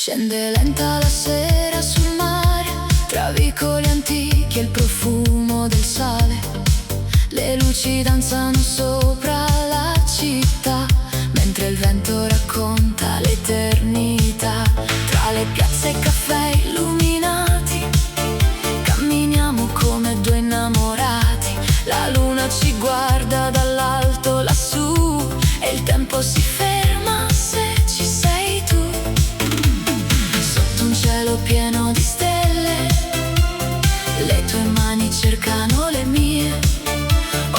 Scende lenta la sera sul mare, tra vicoli antichi e il profumo del sale. Le luci danzano sopra la città, mentre il vento racconta l'eternità. Tra le piazze e caffè illuminati, camminiamo come due innamorati. La luna ci guarda dall'alto lassù e il tempo si ferma se ci sei tu. Sotto un cielo pieno di stelle, le tue mani cercano le mie.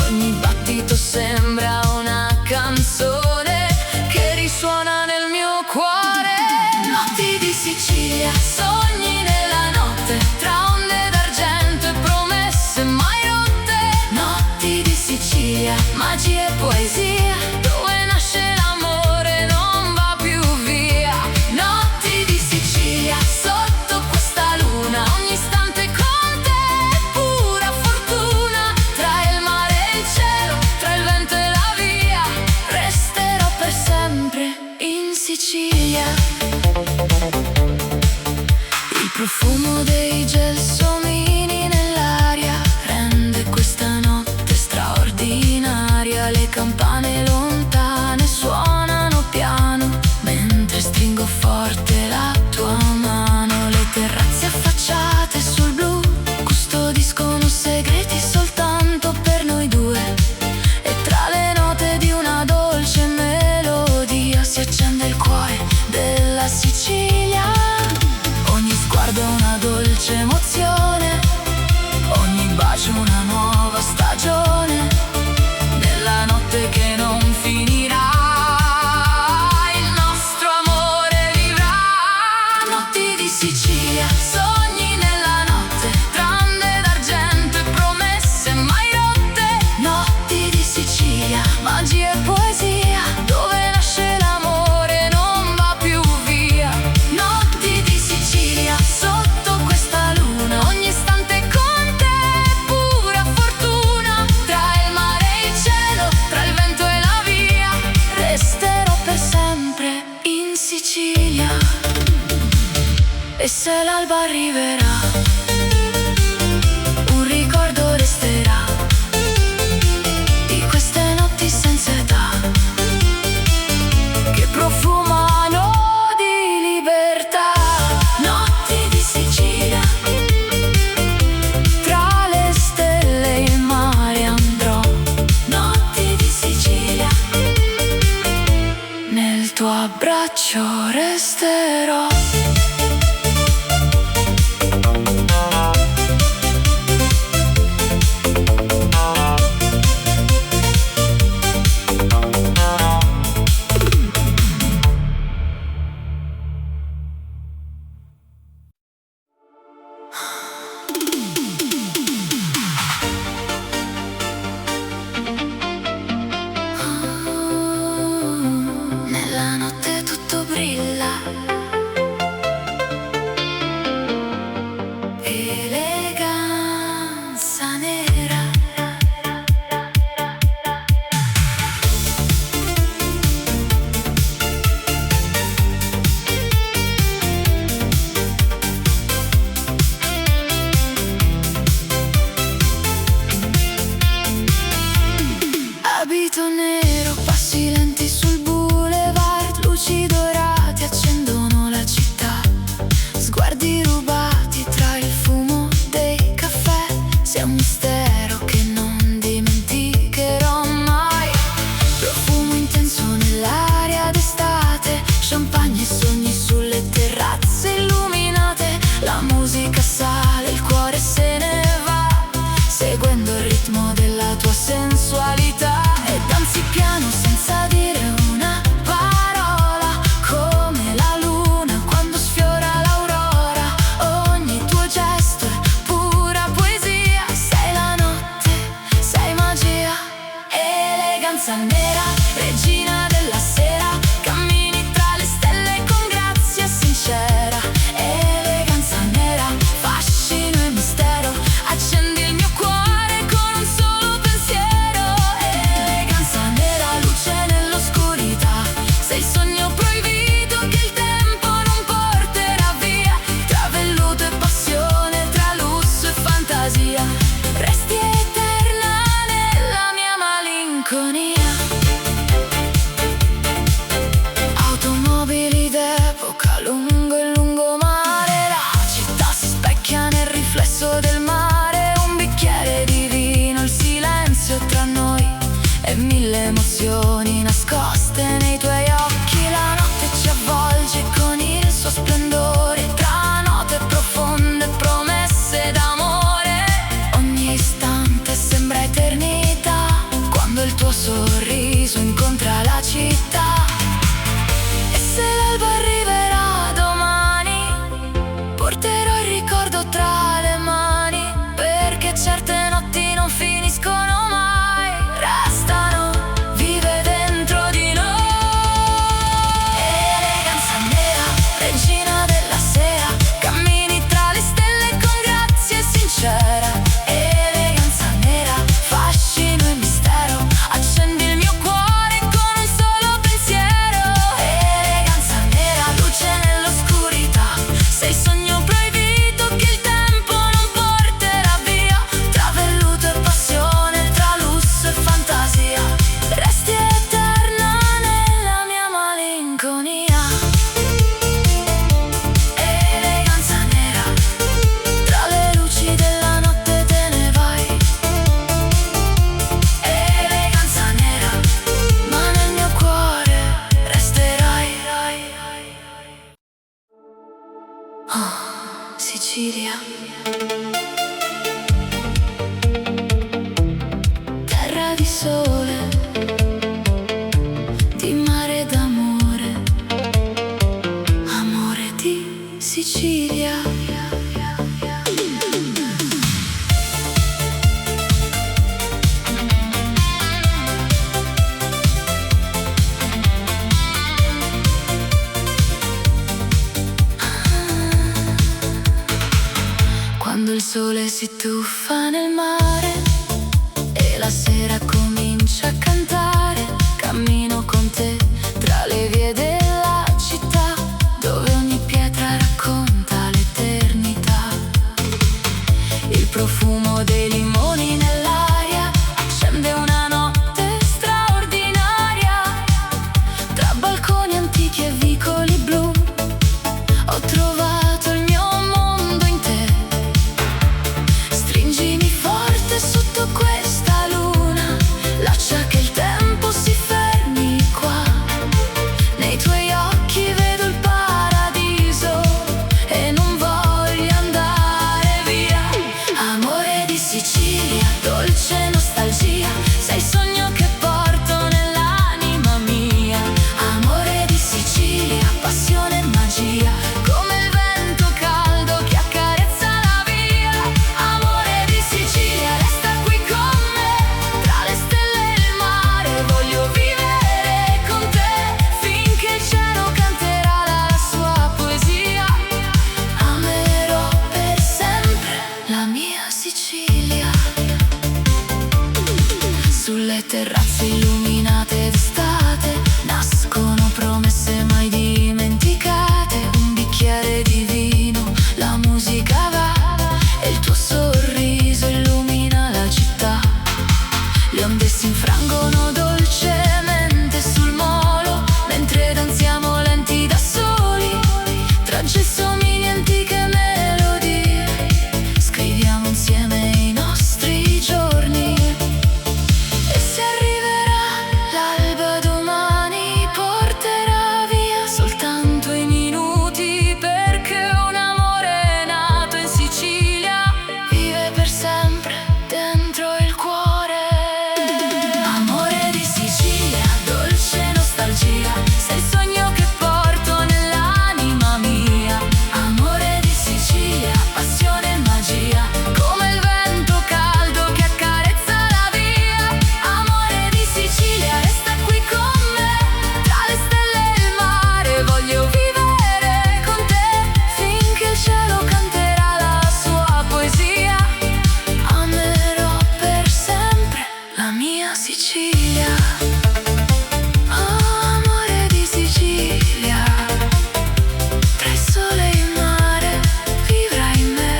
Ogni battito sembra una canzone che risuona nel mio cuore. Notti di Sicilia, sogni nella notte, tra onde d'argento e promesse mai rotte. Notti di Sicilia, magia e poesia, dove nasce l'amore non va più via. Notti di Sicilia, sotto questa luna, ogni istante con te è pura fortuna. Tra il mare e il cielo, tra il vento e la via, resterò per sempre in Sicilia. Il profumo dei gelsomini nell'aria rende questa notte straordinaria. Le campane lontane suonano piano mentre stringo forte la tua mano. Le terrazze affacciate sul blu custodiscono segreti soltanto per noi due. E tra le note di una dolce melodia si accende il cuore della Sicilia. Ogni sguardo è una dolce emozione, ogni bacio una nuova stagione. Nella notte che non finirà, il nostro amore vivrà. Notti di Sicilia, sogni nella notte, tra onde d'argento e promesse mai rotte. Notti di Sicilia, magia e poesia, dove nasce l'amore non va più via. Notti di Sicilia, sotto questa luna, ogni istante con te è pura fortuna. Tra il mare e il cielo, tra il vento e la via, resterò per sempre in Sicilia. E se l'alba arriverà, un ricordo resterà di queste notti senza età, che profumano di libertà. Notti di Sicilia, tra le stelle e il mare andrò. Notti di Sicilia, nel tuo abbraccio resterò. Nella notte tutto brilla, Oh, Sicilia, terra di sole, di mare d'amore, amore di Sicilia. Quando il sole si tuffa nel mare e la sera comincia a cantare, cammino con te tra le vie della città, dove ogni pietra racconta l'eternità. Il profumo dei limoni nell'aria accende una notte straordinaria. Tra balconi antichi e vicoli blu ho trovato il mio mondo in te. Stringimi forte sotto questa luna, lascia che il tempo si fermi qua. Nei tuoi occhi vedo il paradiso e non voglio andare via. Amore di Sicilia, dolce nostalgia, sei il sogno che porto nell'anima mia. Amore di Sicilia, passione e magia, come il vento caldo che accarezza la via. Amore di Sicilia, resta qui con me, tra le stelle e il mare, voglio vivere con te, finché il cielo canterà la sua poesia. Amerò per sempre la mia Sicilia. Sulle terrazze illuminate d'estate nascono promesse mai dimenticate. Un bicchiere di vino, la musica va e il tuo sorriso illumina la città. Le onde si infrangono dolcemente sul molo, mentre danziamo lenti da soli, tra gelsomini e antiche melodie. Scriviamo insieme i nostri giorni, e se arriverà l'alba domani porterà via soltanto i minuti, perché un amore nato in Sicilia vive per sempre dentro il cuore. Amore di Sicilia, dolce nostalgia, sei il sogno che porto nell'anima mia. Amore di Sicilia, passione e magia, come il vento caldo che accarezza la via. Amore di Sicilia, resta qui con me, tra le stelle e il mare, voglio vivere con te, finché il cielo canterà la sua poesia. Amerò per sempre la mia Sicilia. Oh, amore di Sicilia, tra il sole e il mare vivrai in me.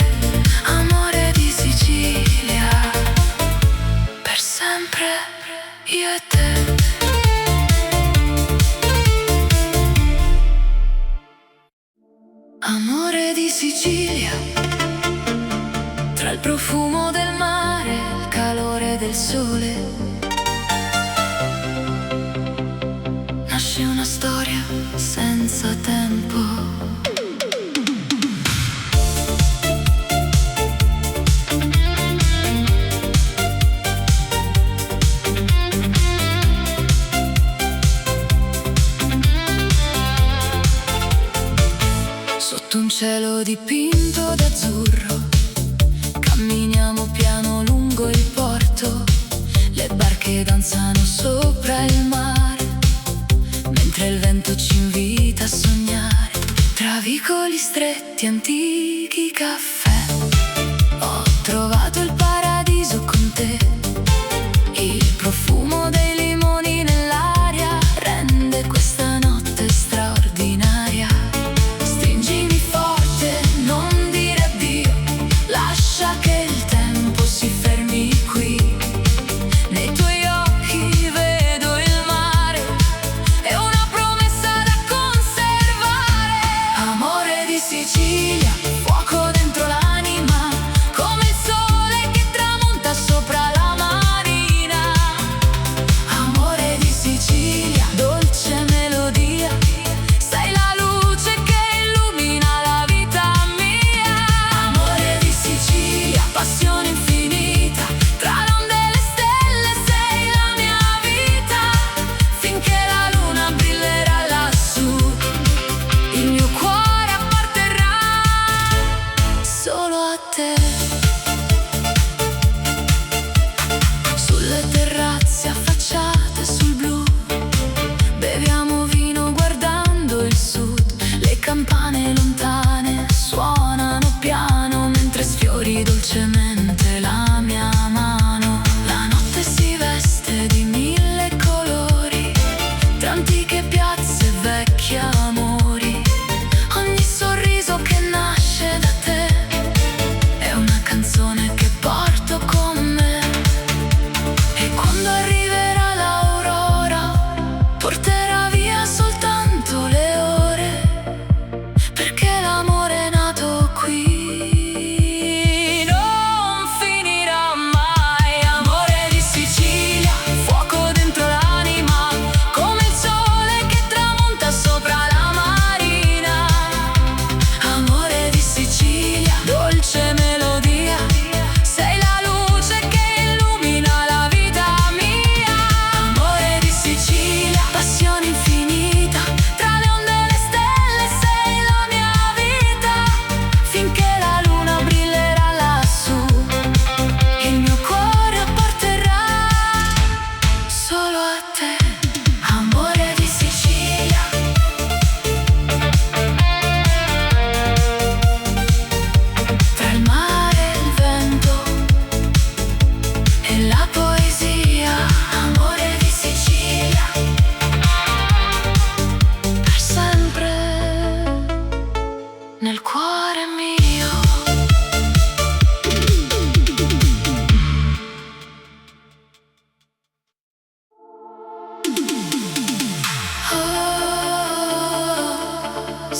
Amore di Sicilia, per sempre io e te. Amore di Sicilia, tra il profumo del mare, il calore del sole, nasce una storia senza tempo. Sotto un cielo dipinto d'azzurro camminiamo piano lungo il porto. Le barche danzano sopra il mare, mentre il vento ci invita a sognare. Tra vicoli stretti, antichi caffè, ho trovato il paradiso con te. Il profumo dei limoni nell'aria rende questa notte straordinaria. Stringimi forte, non dire addio, lascia che il tempo si fermi qui. Nei tuoi occhi vedo il mare, è una promessa da conservare. Amore di Sicilia, fuoco dentro la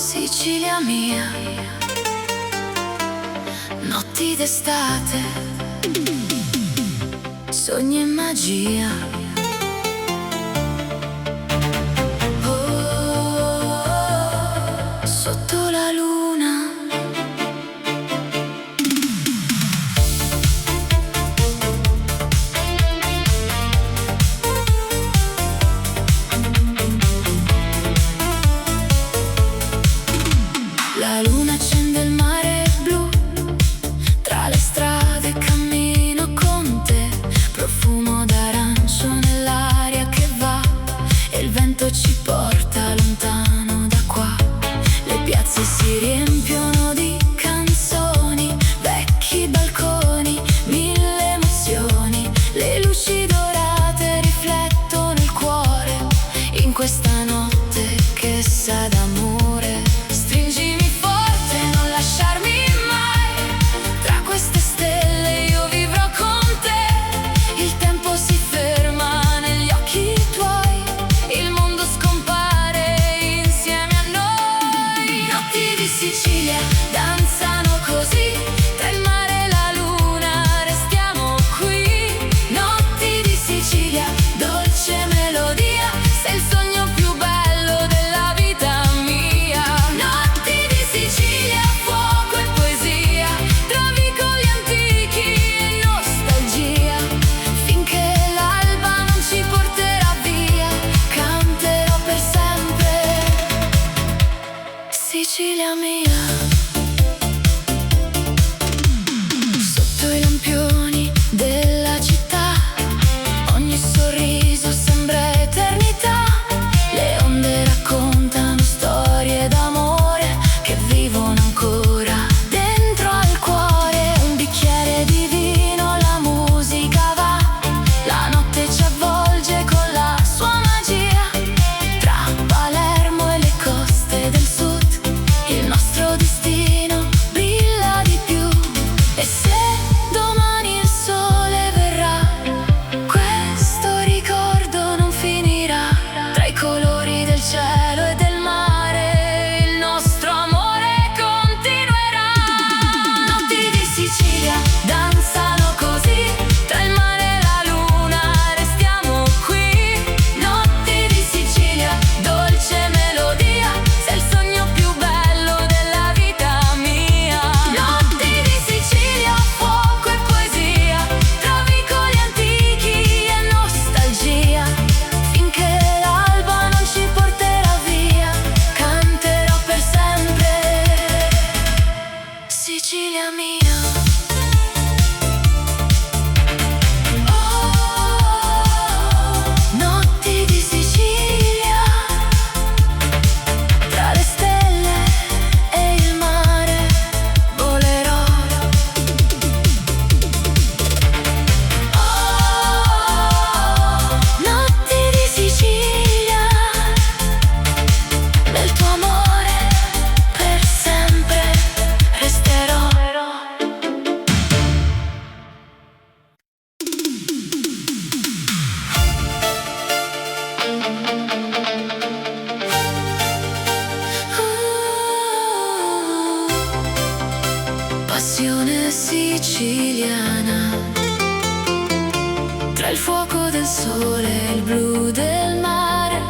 Sicilia mia, notti d'estate, sogni e magia. Oh, sotto la luna. La luna accende il mare blu, tra le strade cammino con te, profumo d'arancio nell'aria che va, e il vento ci porta lontano da qua. Le piazze si riempiono di canzoni, vecchi balconi, mille emozioni, le luci dorate riflettono il cuore, in questa notte che sa d'amore. Stringimi forte, non lasciarmi mai, tra queste stelle io vivrò con te. Il tempo si ferma negli occhi tuoi, il mondo scompare insieme a noi. Notti di Sicilia danzano così, tra il mare e la luna restiamo qui. Notti di Sicilia, dolce melodia, sei il sogno più bello della vita mia. Notti di Sicilia, fuoco e poesia, tra vicoli antichi e nostalgia, finché l'alba non ci porterà via, canterò per sempre. Sicilia mia. Sotto i lampioni della città, ogni sorriso sembra eternità. Le onde raccontano storie d'amore che vivono ancora dentro al cuore. Un bicchiere di vino, la musica va, la notte ci avvolge con la sua magia. Tra Palermo e le coste del sud, il nostro destino brilla di più. E se domani il sole verrà, questo ricordo non finirà. Tra i colori del cielo e del mare, il nostro amore continuerà. Notti di Sicilia danzano così, tra il mare e la luna restiamo qui. Notti di Sicilia, dolce melodia, sei il sogno più bello della vita mia. Notti di Sicilia, fuoco e poesia, tra vicoli antichi e nostalgia, finché l'alba non ci porterà via, canterò per sempre. Sicilia mia. Oh, notti di Sicilia, tra le stelle e il mare volerò. Oh, notti di Sicilia, nel tuo amore per sempre resterò. Passione siciliana, tra il fuoco del sole e il blu del mare,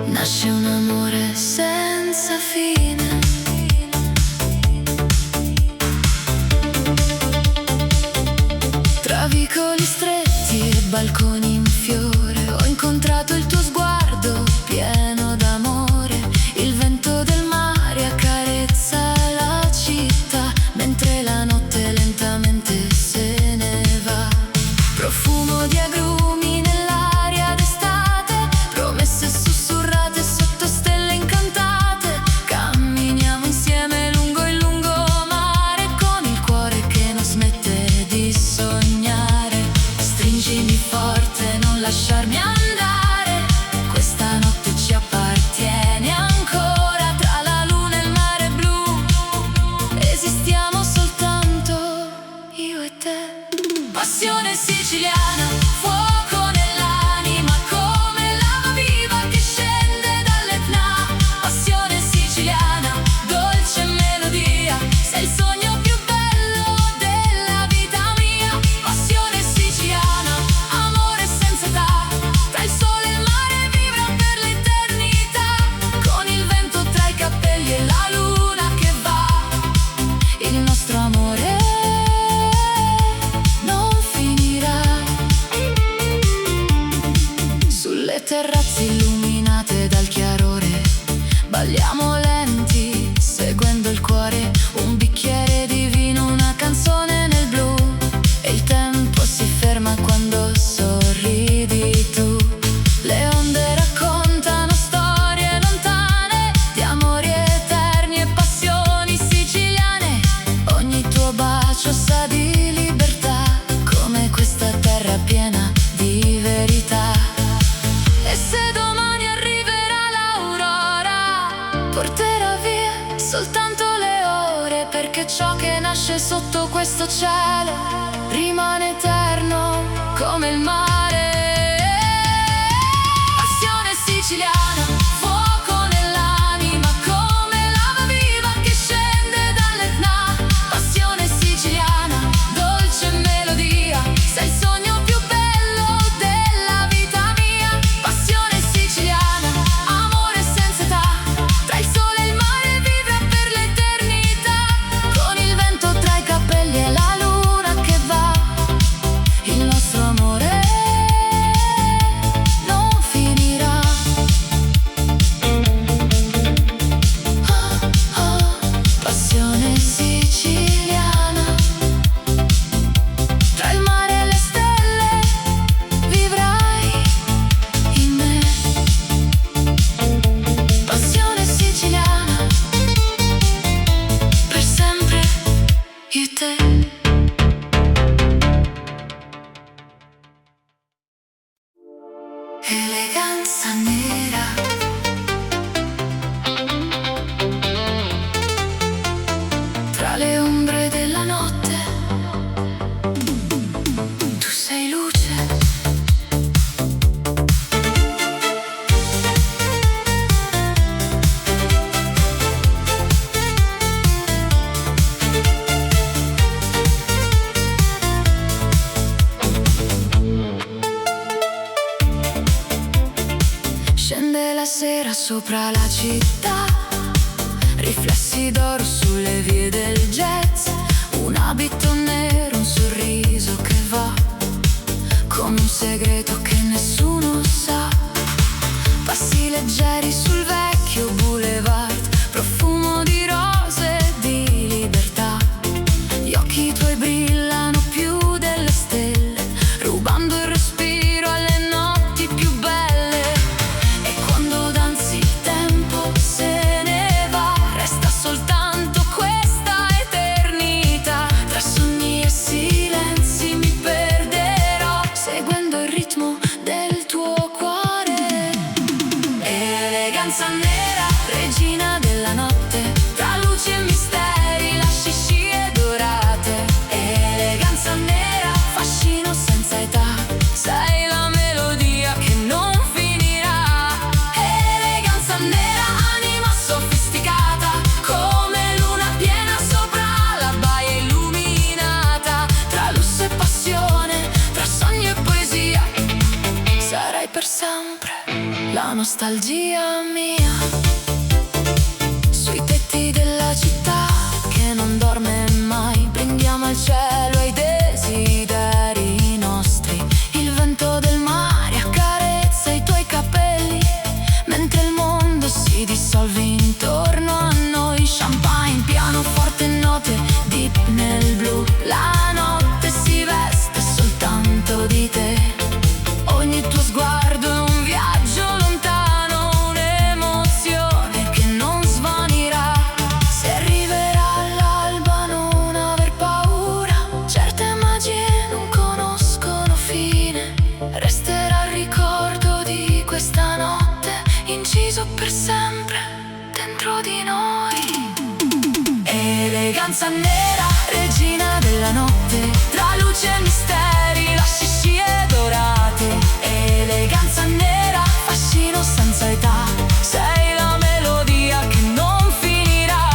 nasce un amore senza fine. Tra vicoli stretti e balconi in fiore, ho incontrato il tuo sguardo pieno d'amore. Il vento del mare accarezza la città, mentre la notte lentamente se ne va. Profumo di agrumi nell'aria d'estate, promesse sussurrate sotto stelle incantate. Camminiamo insieme lungo il lungomare, con il cuore che non smette di sognare. Stringimi forte, balliamo lenti, seguendo il cuore, un bicchiere di vino, una canzone nel blu, e il tempo si ferma quando sorridi tu. Le onde raccontano storie lontane, di amori eterni e passioni siciliane. Ogni tuo bacio sa di libertà, come questa terra piena di verità. E se domani arriverà l'aurora, porterà via soltanto le ore, perché ciò che nasce sotto questo cielo rimane eterno come il mare. Passione siciliana, fuoco nell'anima, come lava viva che scende dall'Etna. Passione siciliana, dolce melodia, sei il sogno più bello della vita mia. Passione siciliana, amore senza età, tra il sole e il mare vive per l'eternità. Con il vento tra i capelli e la luna che va, il nostro amore non finirà. Oh, oh, passione siciliana, tra il mare e le stelle vivrai in me. Passione siciliana, per sempre io e te. Eleganza nera, tra le ombre della notte, tu sei luce. Scende la sera sopra la città, riflessi d'oro sulle vie del jazz, un abito nero, un sorriso che va, come un segreto che nessuno sa. Passi leggeri sul vecchio boulevard, profumo di rose e di libertà. Gli occhi tuoi brillano più delle stelle, rubando il respiro alle notti più belle. E quando danzi il tempo se ne va, resta soltanto questa eternità. Tra sogni e silenzi mi perderò, seguendo il ritmo del tuo cuore. Eleganza nera, regina della notte, tra luci e misteri, lasci scie dorate. Eleganza nera, fascino senza età, sei la melodia che non finirà. Eleganza nera, anima sofisticata, come luna piena sopra la baia illuminata. Tra lusso e passione, tra sogno e poesia, sarai per sempre la nostalgia mia. Sui tetti della città che non dorme mai, brindiamo al cielo ai desideri nostri. Il vento del mare accarezza i tuoi capelli, mentre il mondo si dissolve intorno a noi. Champagne, pianoforte e note deep nel blu, la notte si veste soltanto di te. Ogni tuo sguardo è un viaggio lontano, un'emozione che non svanirà. Se arriverà all'alba non aver paura, certe magie non conoscono fine. Resterà il ricordo di questa notte, inciso per sempre dentro di noi. Eleganza nera, regina della notte, tra luce e misteri, lasci scie dorate. Eleganza nera, fascino senza età, sei la melodia che non finirà.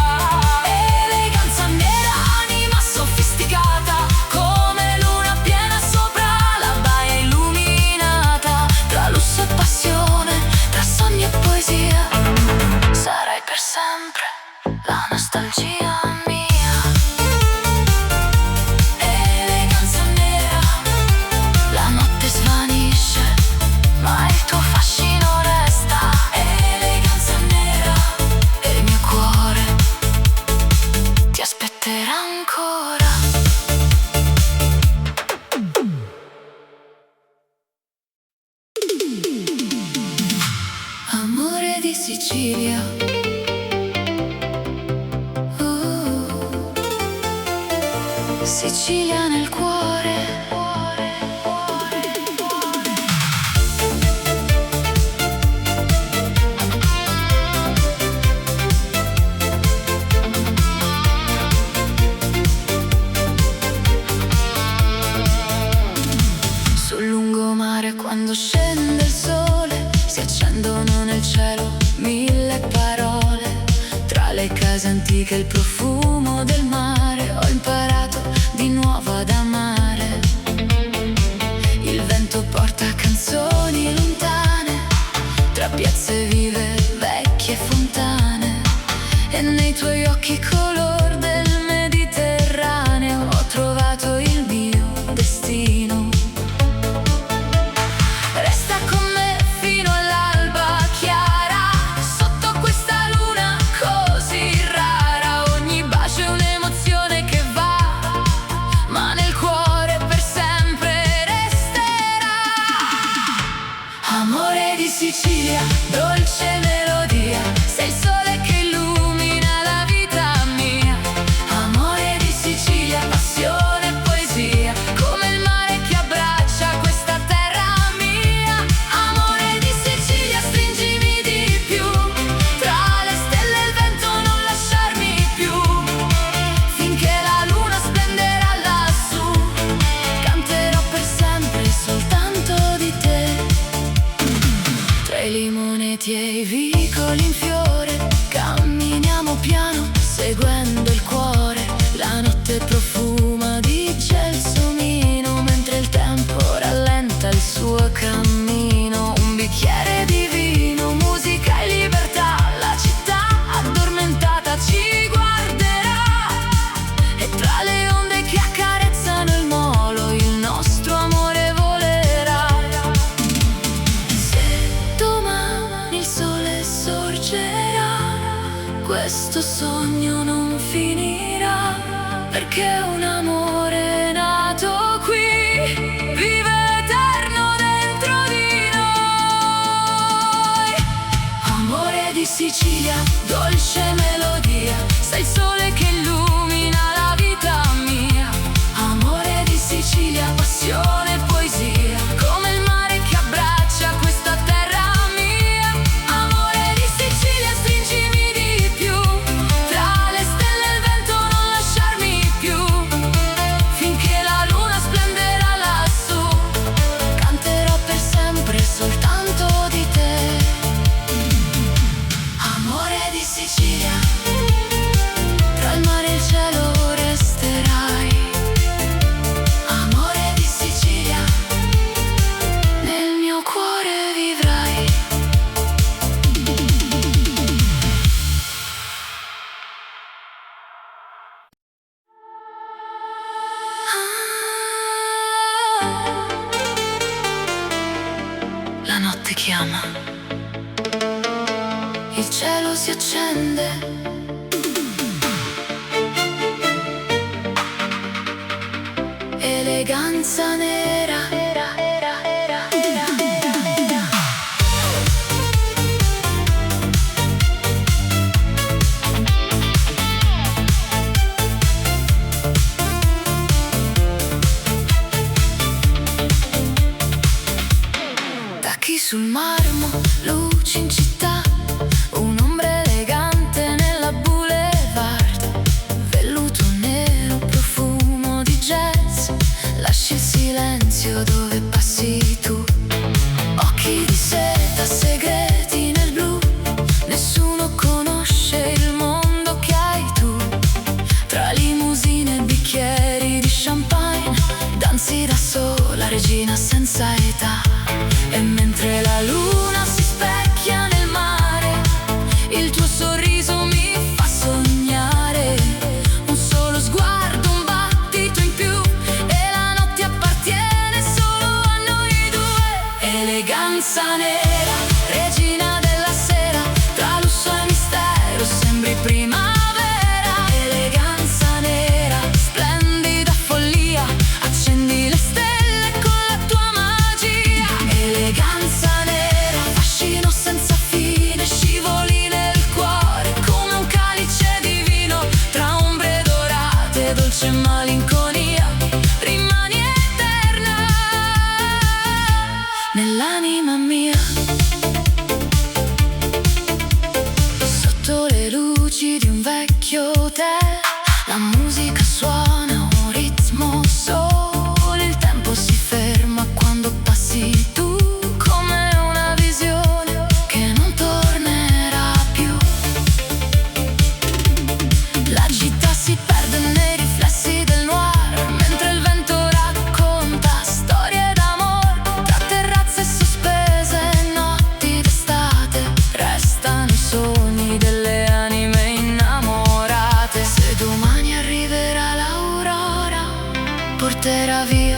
Eleganza nera, anima sofisticata, come luna piena sopra la baia illuminata. Tra lusso e passione, tra sogni e poesia, sarai per sempre la nostalgia mia. Eleganza nera, Sicilia nel cuore. Sul lungomare quando scende il sole si accendono nel cielo mille parole. Tra le case antiche il profumo del mare, ho imparato di nuovo ad amare. Il vento porta canzoni lontane, tra piazze vive, vecchie fontane. E nei tuoi occhi color del Mediterraneo ho trovato il mio destino. Resta con me fino all'alba chiara, sotto questa luna così rara. Ogni bacio è un'emozione che va, ma nel cuore per sempre resterà. Amore di Sicilia, dolce melodia, sei il sole che illumina la vita mia. Amore di Sicilia, passione e poesia, come il mare che abbraccia questa terra mia. Amore di Sicilia, stringimi di più, tra le stelle e il vento non lasciarmi più, finché la luna splenderà lassù, canterò per sempre soltanto di te. Tra i limoneti e i vicoli in fiore camminiamo piano seguendo il cuore. La notte profuma di gelsomino mentre il tempo rallenta il suo cammino. Un bicchiere di vino, musica e libertà, la città addormentata ci guarderà. E tra le onde che accarezzano il molo il nostro amore volerà. Se domani il sole sorgerà, questo sogno non finirà, perché un amore nato qui vive eterno dentro di noi. Amore di Sicilia, dolce melodia, sei il sole che illumina la vita mia. Amore di Sicilia, passione e poesia, come il mare che abbraccia questa terra mia. Amore di Sicilia, stringimi di più, tra le stelle e il vento non lasciarmi più, finché la luna splenderà lassù, canterò per sempre soltanto di te. Amore di Sicilia, tra il mare e il cielo resterai. Amore di Sicilia, nel mio cuore vivrai. La notte chiama, il cielo si accende, eleganza nera. Tacchi sul marmo, luci in città, un'ombra elegante nella boulevard. Velluto nero, profumo di jazz, lasci il silenzio dove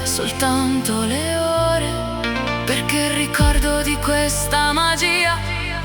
soltanto le ore, perché il ricordo di questa magia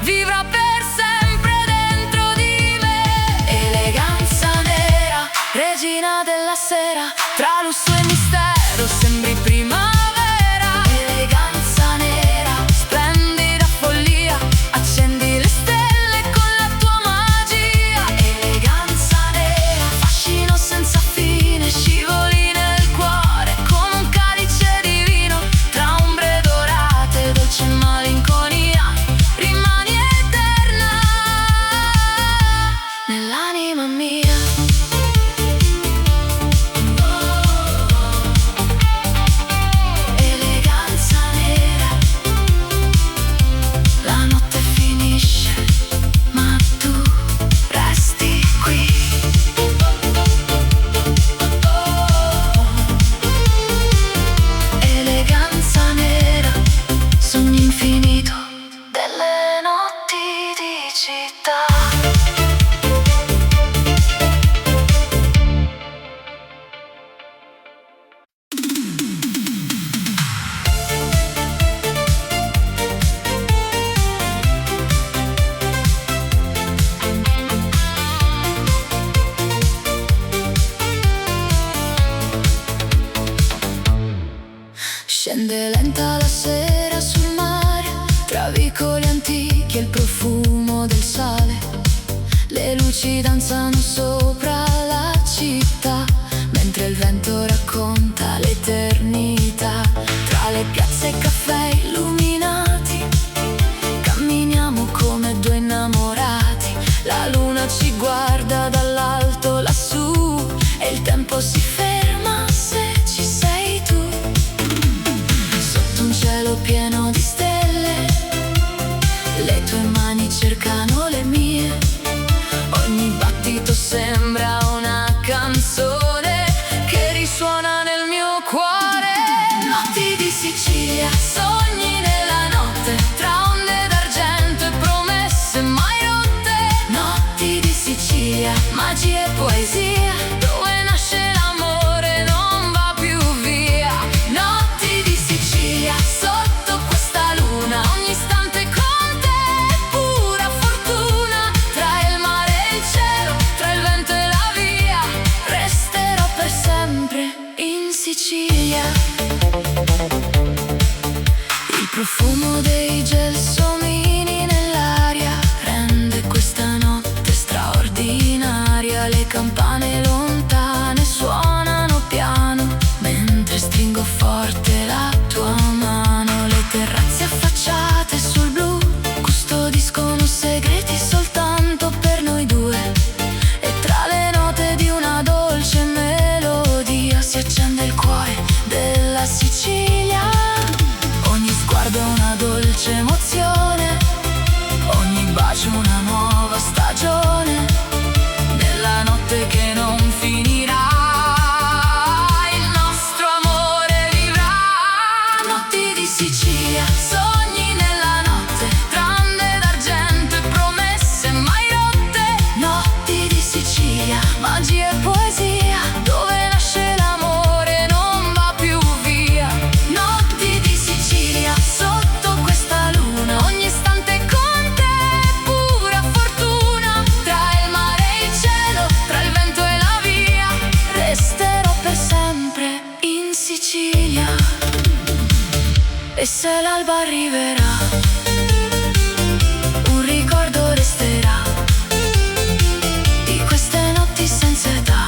vivrà per sempre dentro di me. Eleganza nera, regina della sera, tra lusso e mistero sembri primavera. Eleganza nera, splendida follia, accendi le stelle con la tua magia. Eleganza nera, fascino senza fine, scivoli nel cuore come un calice di vino, tra ombre dorate, dolce malinconia, rimani eterna nell'anima mia. Scende lenta la sera sul mare, tra vicoli antichi e il profumo del sale. Le luci danzano sopra la città, mentre il vento racconta l'eternità. Tra le piazze e caffè illuminati, camminiamo come due innamorati. La luna ci guarda dall'alto lassù e il tempo si ferma se ci sei tu. Sotto un cielo pieno di stelle, le tue mani cercano le mie. Ogni battito sembra una canzone che risuona nel mio cuore. Notti di Sicilia, sogni nella notte, tra onde d'argento e promesse mai rotte. Notti di Sicilia, magia e poesia, dove nasce l'amore non va più via. Notti di Sicilia, sotto questa luna, ogni istante con te è pura fortuna. Tra il mare e il cielo, tra il vento e la via, resterò per sempre in Sicilia. Il profumo dei gelsomini nell'aria rende questa notte straordinaria. Le campane lontane suonano piano mentre stringo forte la tua mano. Le terrazze affacciate sul blu custodiscono segreti soltanto per noi due, e tra le note di una dolce melodia si accende il cuore della Sicilia. Ogni sguardo è una dolce emozione, ogni bacio una nuova stagione, nella notte che non finirà il nostro amore vivrà. Notti di Sicilia, sogni nella notte, tra onde d'argento e promesse mai rotte. Notti di Sicilia, magia e poesia, dove nasce l'amore non va più via. Notti di Sicilia, sotto questa luna, ogni istante con te è pura fortuna. Tra il mare e il cielo, tra il vento e la via, resterò per sempre in Sicilia. E se l'alba arriverà, un ricordo resterà di queste notti senza età,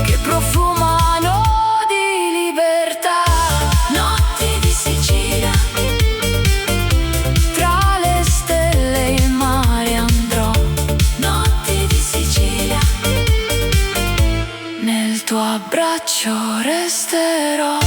che profumano di libertà. Notti di Sicilia, tra le stelle e il mare andrò. Notti di Sicilia, nel tuo abbraccio resterò.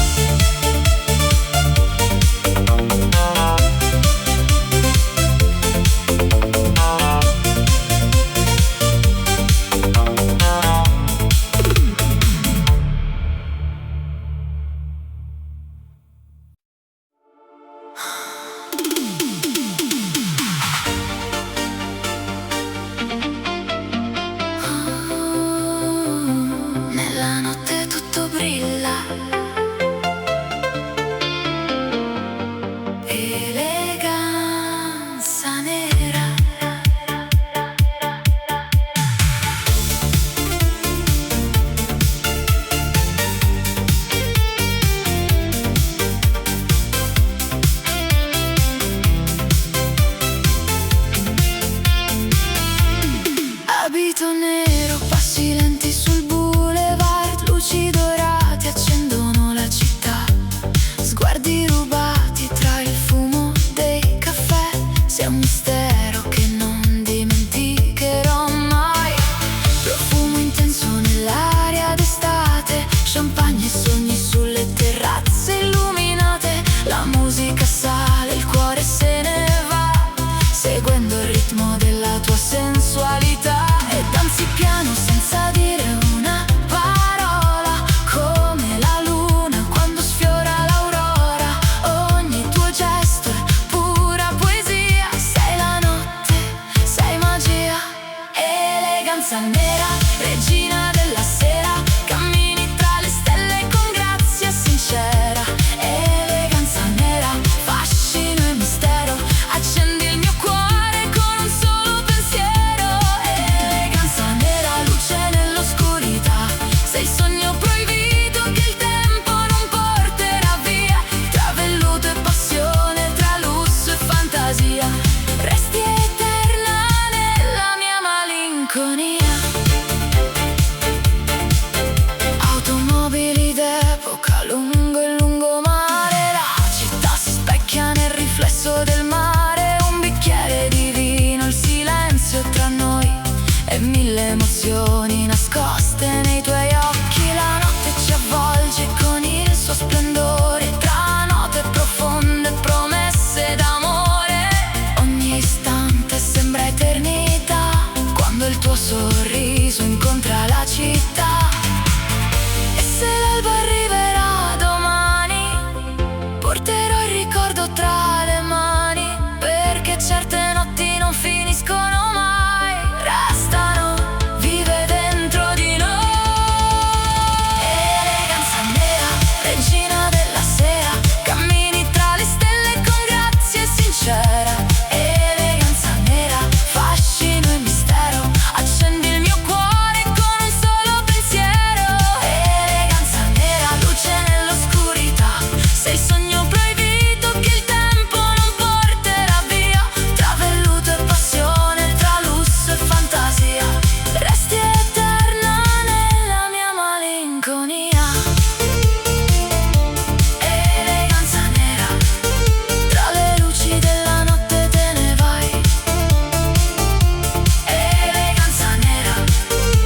eleganza nera, regina della sera, cammini tra le stelle con grazia sincera. Eleganza nera, fascino e mistero, accendi il mio cuore con un solo pensiero. Eleganza nera, luce nell'oscurità, sei il sogno proibito che il tempo non porterà via. Tra velluto e passione, tra lusso e fantasia, resti eterna nella mia malinconia. Automobili d'epoca lungo il lungomare, la città si specchia nel riflesso del mare. Un bicchiere di vino, il silenzio tra noi e mille emozioni nascoste nei tuoi occhi. La notte ci avvolge con il suo splendore, tra note profonde, promesse d'amore. Ogni istante sembra eternità, quando il tuo sorriso incontra la città. E se l'alba arriverà domani, porterò il ricordo tra le mani, perché certe notti non finiscono mai, restano vive dentro di noi. Eleganza nera, regina della sera, cammini tra le stelle con grazia sincera. Eleganza nera, fascino e mistero, accendi il mio cuore con un solo pensiero. Eleganza nera, luce nell'oscurità, sei il sogno proibito che il tempo non porterà via. Tra velluto e passione, tra lusso e fantasia, resti eterna nella mia malinconia. Eleganza nera, tra le luci della notte te ne vai. Eleganza nera,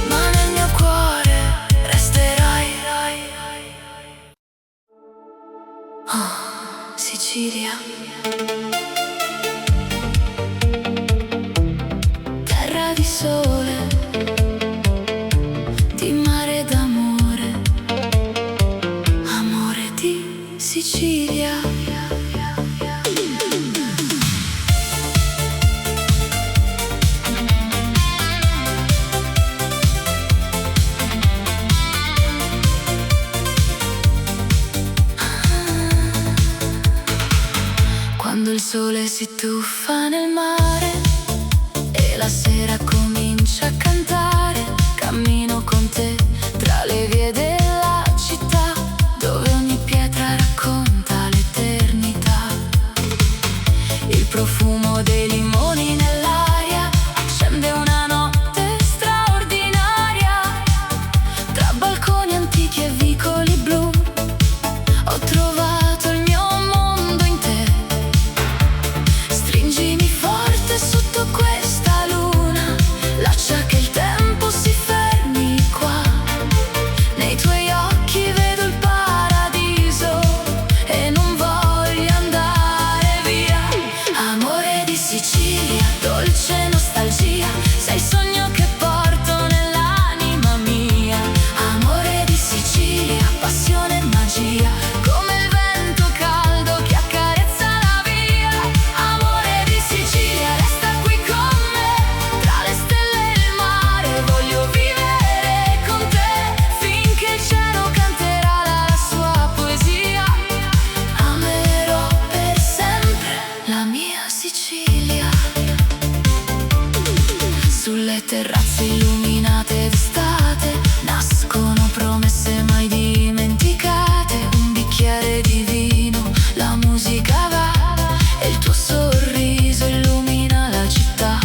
ma nel mio cuore resterai. Oh, Sicilia, terra di sole, di mare e d'amore, amore di Sicilia. Quando il sole si tuffa nel mare e la sera comincia a cantare, cammino con te tra le vie della città, dove ogni pietra racconta l'eternità. Il profumo dei limoni nell'aria accende una notte straordinaria. Tra balconi antichi e vicoli blu ho trovato il mio mondo in te. Stringimi forte sotto questa luna, lascia che il tempo si fermi qua. Nei tuoi occhi vedo il paradiso e non voglio andare via. Amore di Sicilia, dolce nostalgia, sei il sogno che porto nell'anima mia. Amore di Sicilia, passione e magia, come il vento caldo che accarezza la via. Amore di Sicilia, resta qui con me, tra le stelle e il mare, voglio vivere con te, finché il cielo canterà la sua poesia. Amerò per sempre la mia Sicilia. Sulle terrazze illuminate d'estate nascono promesse mai dimenticate. Un bicchiere di vino, la musica va e il tuo sorriso illumina la città.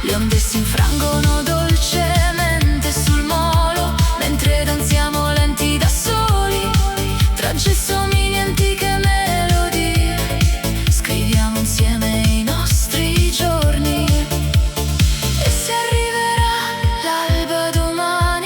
Le onde si infrangono dolcemente sul molo, mentre danziamo lenti da soli, tra gelsomini e antiche melodie. Scriviamo insieme i nostri giorni. E se arriverà l'alba domani,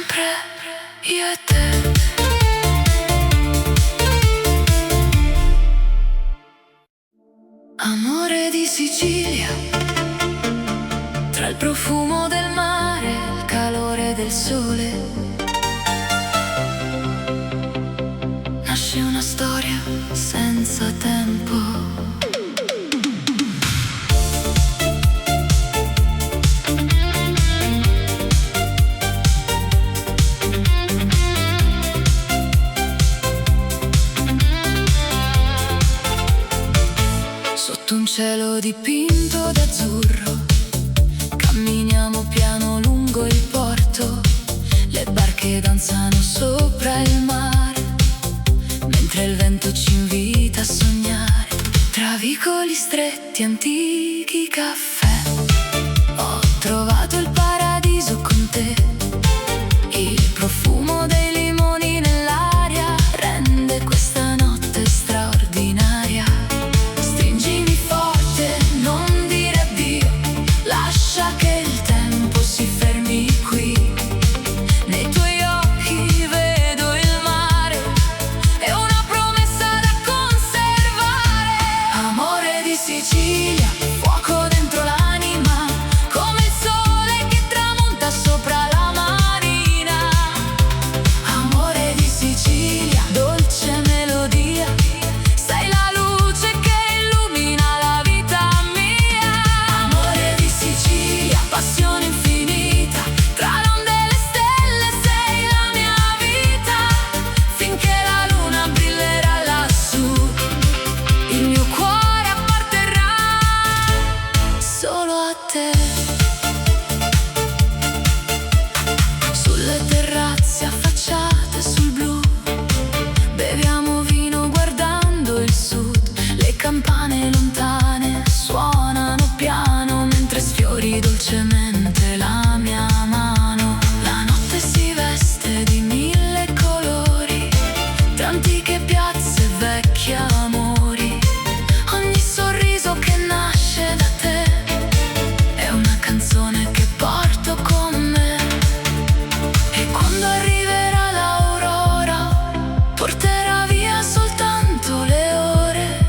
sempre io e te. Amore di Sicilia, tra il profumo del mare, il calore del sole, nasce una storia senza tempo. Sotto un cielo dipinto d'azzurro, camminiamo piano lungo il porto. Le barche danzano sopra il mare, mentre il vento ci invita a sognare. Tra vicoli stretti, antichi caffè, ho trovato il paradiso con te. Il profumo dei limoni nell'aria rende questa notte straordinaria. Stringimi forte, non dire addio, lascia che il tempo si fermi qui. Nei tuoi occhi vedo il mare, è una promessa da conservare. Amore di Sicilia, fuoco dentro l'anima, come il sole che tramonta sopra la marina. Amore di Sicilia, dolce melodia, sei la luce che illumina la vita mia. Amore di Sicilia, passione infinita, tra le onde e le stelle sei la mia vita. Finché la luna brillerà lassù, il mio cuore apparterrà solo a te. Sulle terrazze affacciate sul blu, beviamo vino guardando il sud. Le campane lontane suonano piano, mentre sfiori dolcemente la mia mano. La notte si veste di mille colori, tra antiche piazze e vecchi amori. Ogni sorriso che nasce da te è una canzone che porto con me. E quando arriverà l'aurora, porterà via soltanto le ore,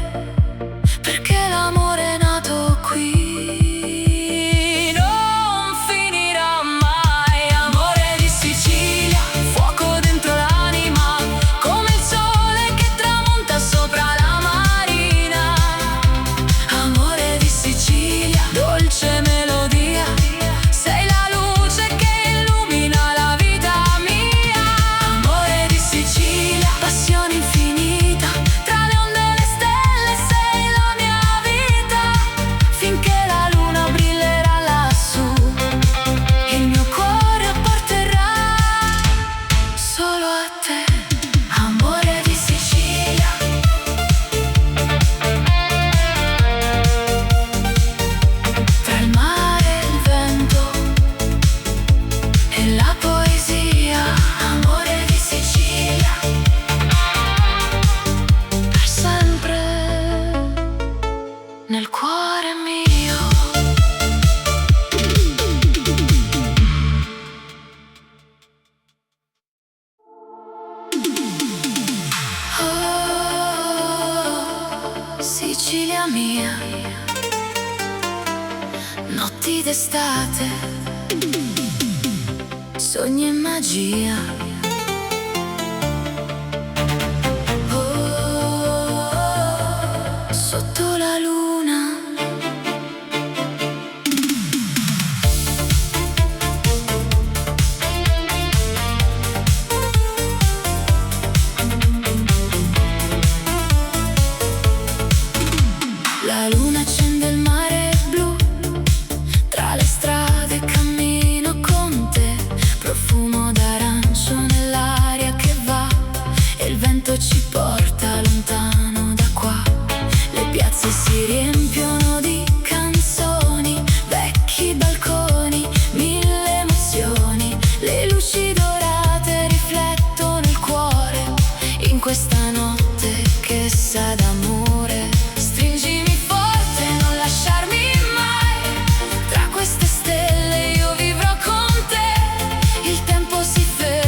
perché l'amore è nato qui, non finirà mai. Amore di Sicilia, fuoco dentro l'anima, come il sole che tramonta sopra la marina. Amore di Sicilia, dolce melodia, sei la luce che illumina la vita mia. Amore di Sicilia, passione infinita, tra le onde e le stelle sei la mia vita. Finché la luna brillerà lassù, il mio cuore apparterrà solo a te. Amore di Sicilia, tra il mare e il vento e la poesia. Amore di Sicilia, per sempre nel cuore mio. Oh, Sicilia mia, notti d'estate, sogni e magia. Oh, sotto la luna, la luna accende il mare blu, tra le strade cammino con te. Profumo d'arancio nell'aria che va, e il vento ci porta lontano da qua. Le piazze si riempiono di canzoni, vecchi balconi, mille emozioni. Le luci dorate riflettono il cuore in questa notte che sa d'amore. Stringimi forte, non lasciarmi mai, tra queste stelle io vivrò con te. Il tempo si ferma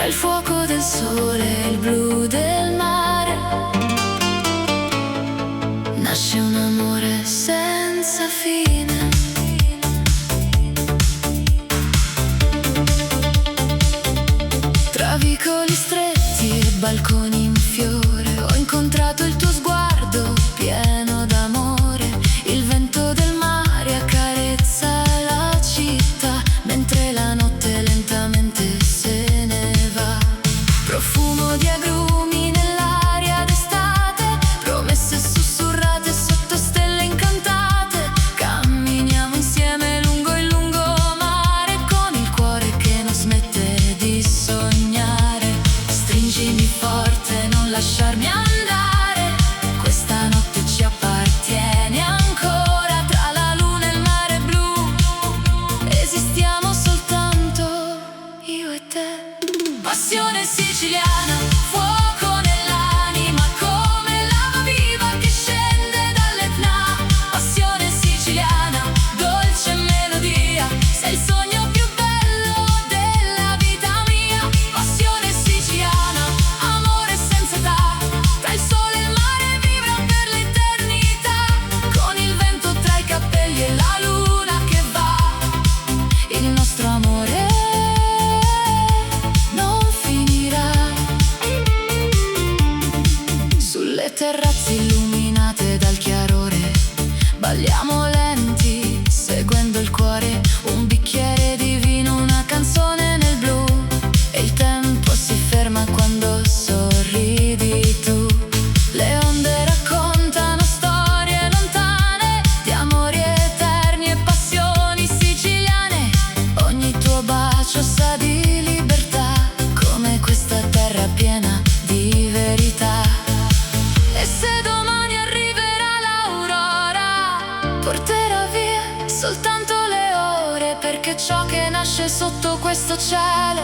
il fuoco del sole e il blu del mare nasce un amore senza fine. Tra vicoli stretti e balconi in fiore ho incontrato il tuo sguardo pieno d'amore. Il vento del mare accarezza la città mentre la notte lentamente se ne va. Profumo di agrumi nell'aria d'estate, promesse sussurrate sotto stelle incantate. Camminiamo insieme lungo il lungomare con il cuore che non smette di sognare. Stringimi forte, non lasciarmi andare, questa notte ci appartiene ancora. Tra la luna e il mare blu esistiamo soltanto io e te. Passione siciliana, fuoco nell'anima come lava viva che scende dall'Etna. Passione siciliana, dolce melodia, sei il sogno più bello della vita mia. Passione siciliana, amore senza età, tra il sole e il mare vibra per l'eternità. Con il vento tra i capelli e la luna che va, il nostro amore non finirà. Sulle terrazze illuminate dal chiarore balliamo lenti, seguendo il cuore. Un bicchiere di vino, una canzone nel blu, e il tempo si ferma quando sorridi tu. Le onde raccontano storie lontane di amori eterni e passioni siciliane. Ogni tuo bacio sa di libertà, come questa terra piena di verità. E se domani arriverà l'aurora, porterà via soltanto le ore, perché ciò che nasce sotto questo cielo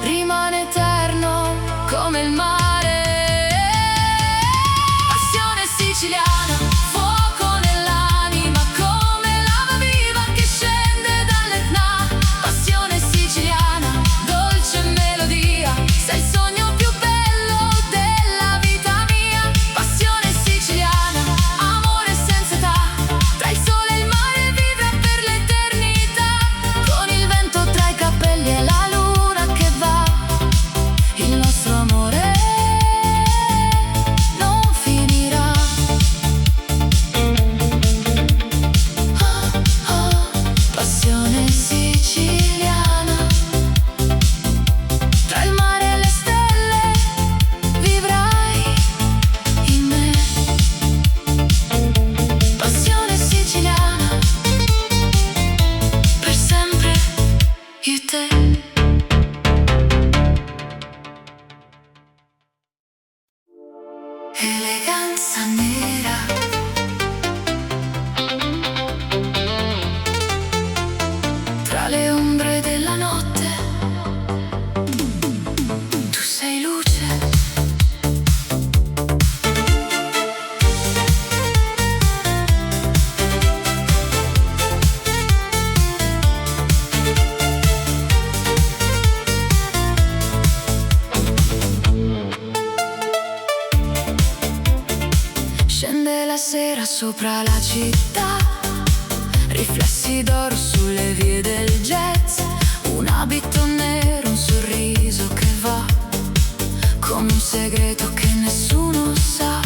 rimane eterno come il mare. Passione siciliana, fuoco nell'anima come lava viva che scende dall'Etna. Passione siciliana, dolce melodia, sei il sogno più bello della vita mia. Passione siciliana, amore senza età, tra il sole e il mare vibra per l'eternità. Con il vento tra i capelli e la luna che va, il nostro amore non finirà. Oh, oh, passione siciliana, tra il mare e le stelle vivrai in me. Passione siciliana, per sempre io e te. Eleganza nera, tra le ombre della notte, tu sei luce. Scende la sera sopra la città, riflessi d'oro sulle vie del jazz. Un abito nero, un sorriso che va, come un segreto che nessuno sa.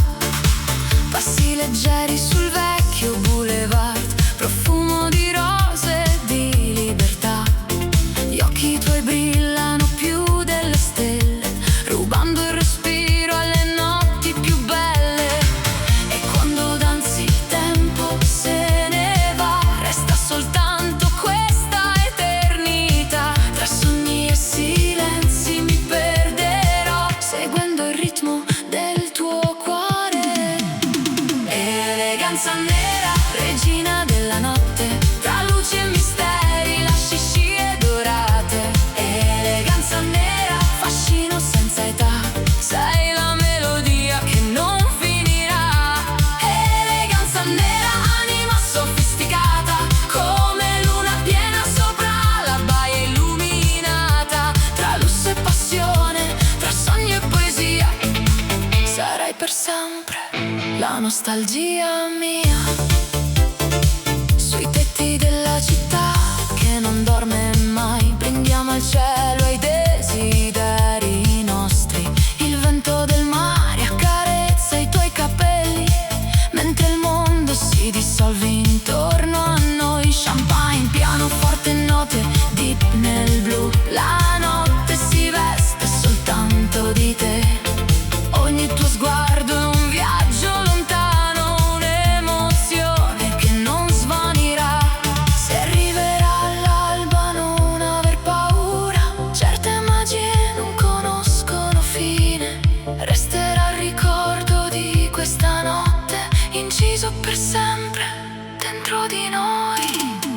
Passi leggeri sul vecchio boulevard, profumo di rose e di libertà. Gli occhi tuoi brillano più delle stelle, rubando il respiro alle notti più belle. E quando danzi il tempo se ne va, resta soltanto questa eternità. Tra sogni e silenzi mi perderò, seguendo il ritmo del tuo cuore. Eleganza nera, regina della notte, tra luci e misteri, lasci scie dorate. Eleganza nera, fascino senza età, sei la melodia che non finirà. Eleganza nera, anima sofisticata, come luna piena sopra la baia illuminata. Tra lusso e passione per sempre la nostalgia mia. Sui tetti della città che non dorme mai, brindiamo al cielo ai desideri nostri. Il vento del mare accarezza i tuoi capelli, mentre il mondo si dissolve intorno a noi. Champagne, pianoforte, note deep nel blu. La notte si veste soltanto di te. Ogni tuo sguardo è un viaggio lontano, un'emozione che non svanirà. Se arriverà all'alba non aver paura, certe magie non conoscono fine. Resterà il ricordo di questa notte, inciso per sempre dentro di noi.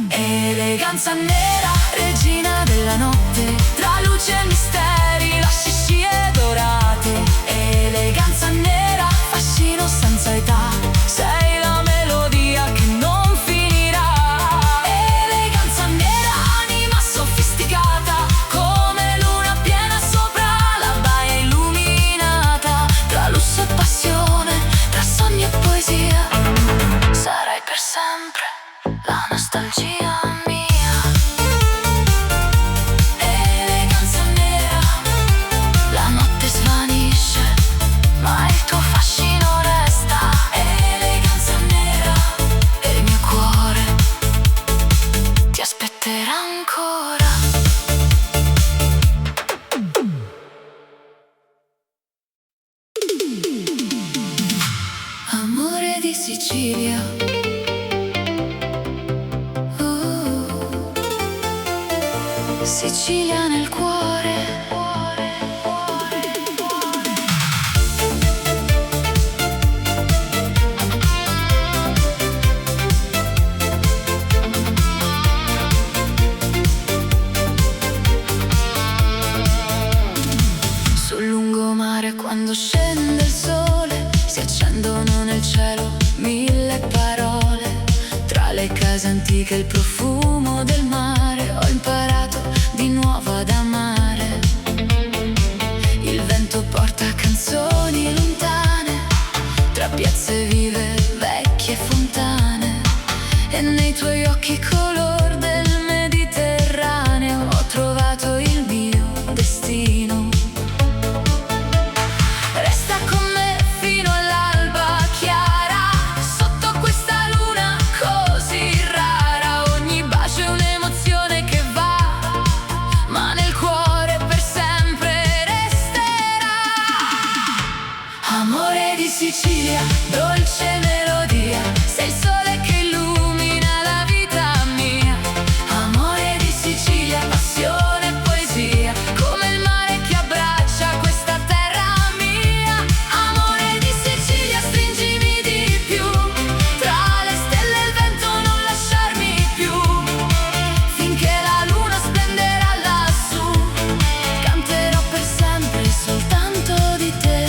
Eleganza nera, regina della notte, tra luce e misteri, lasci scie dorate. Eleganza nera, fascino senza età, sei la melodia che non finirà. Eleganza nera, anima sofisticata, come luna piena sopra la baia illuminata. Tra lusso e passione, tra sogni e poesia, sarai per sempre la nostalgia mia. Eleganza nera, la notte svanisce, ma il tuo fascino resta. Eleganza nera, e il mio cuore ti aspetterà ancora. Amore di Sicilia, Sicilia nel cuore. Sul lungomare quando scende il sole, si accendono nel cielo mille parole. Tra le case antiche il profumo del mare, ho imparato di nuovo ad amare. Il vento porta canzoni lontane, tra piazze vive, vecchie fontane. E nei tuoi occhi color del Mediterraneo ho trovato il mio destino. Resta con me fino all'alba chiara, sotto questa luna così rara. Ogni bacio è un'emozione che va, ma nel cuore per sempre resterà. Amore di Sicilia, dolce melodia, sei il sole che illumina la vita mia. Amore di Sicilia, passione e poesia, come il mare che abbraccia questa terra mia. Amore di Sicilia, stringimi di più, tra le stelle e il vento non lasciarmi più. Finché la luna splenderà lassù, canterò per sempre soltanto di te.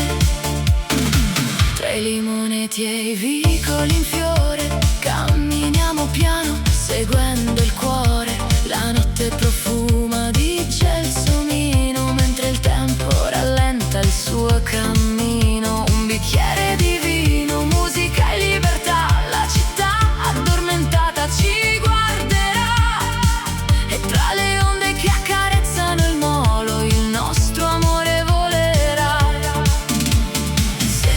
Tra i limoneti e i vicoli in fiore, camminiamo piano seguendo il cuore. La notte profuma di gelsomino, mentre il tempo rallenta il suo cammino. Un bicchiere di vino, musica e libertà, la città addormentata ci guarderà. E tra le onde che accarezzano il molo, il nostro amore volerà. Se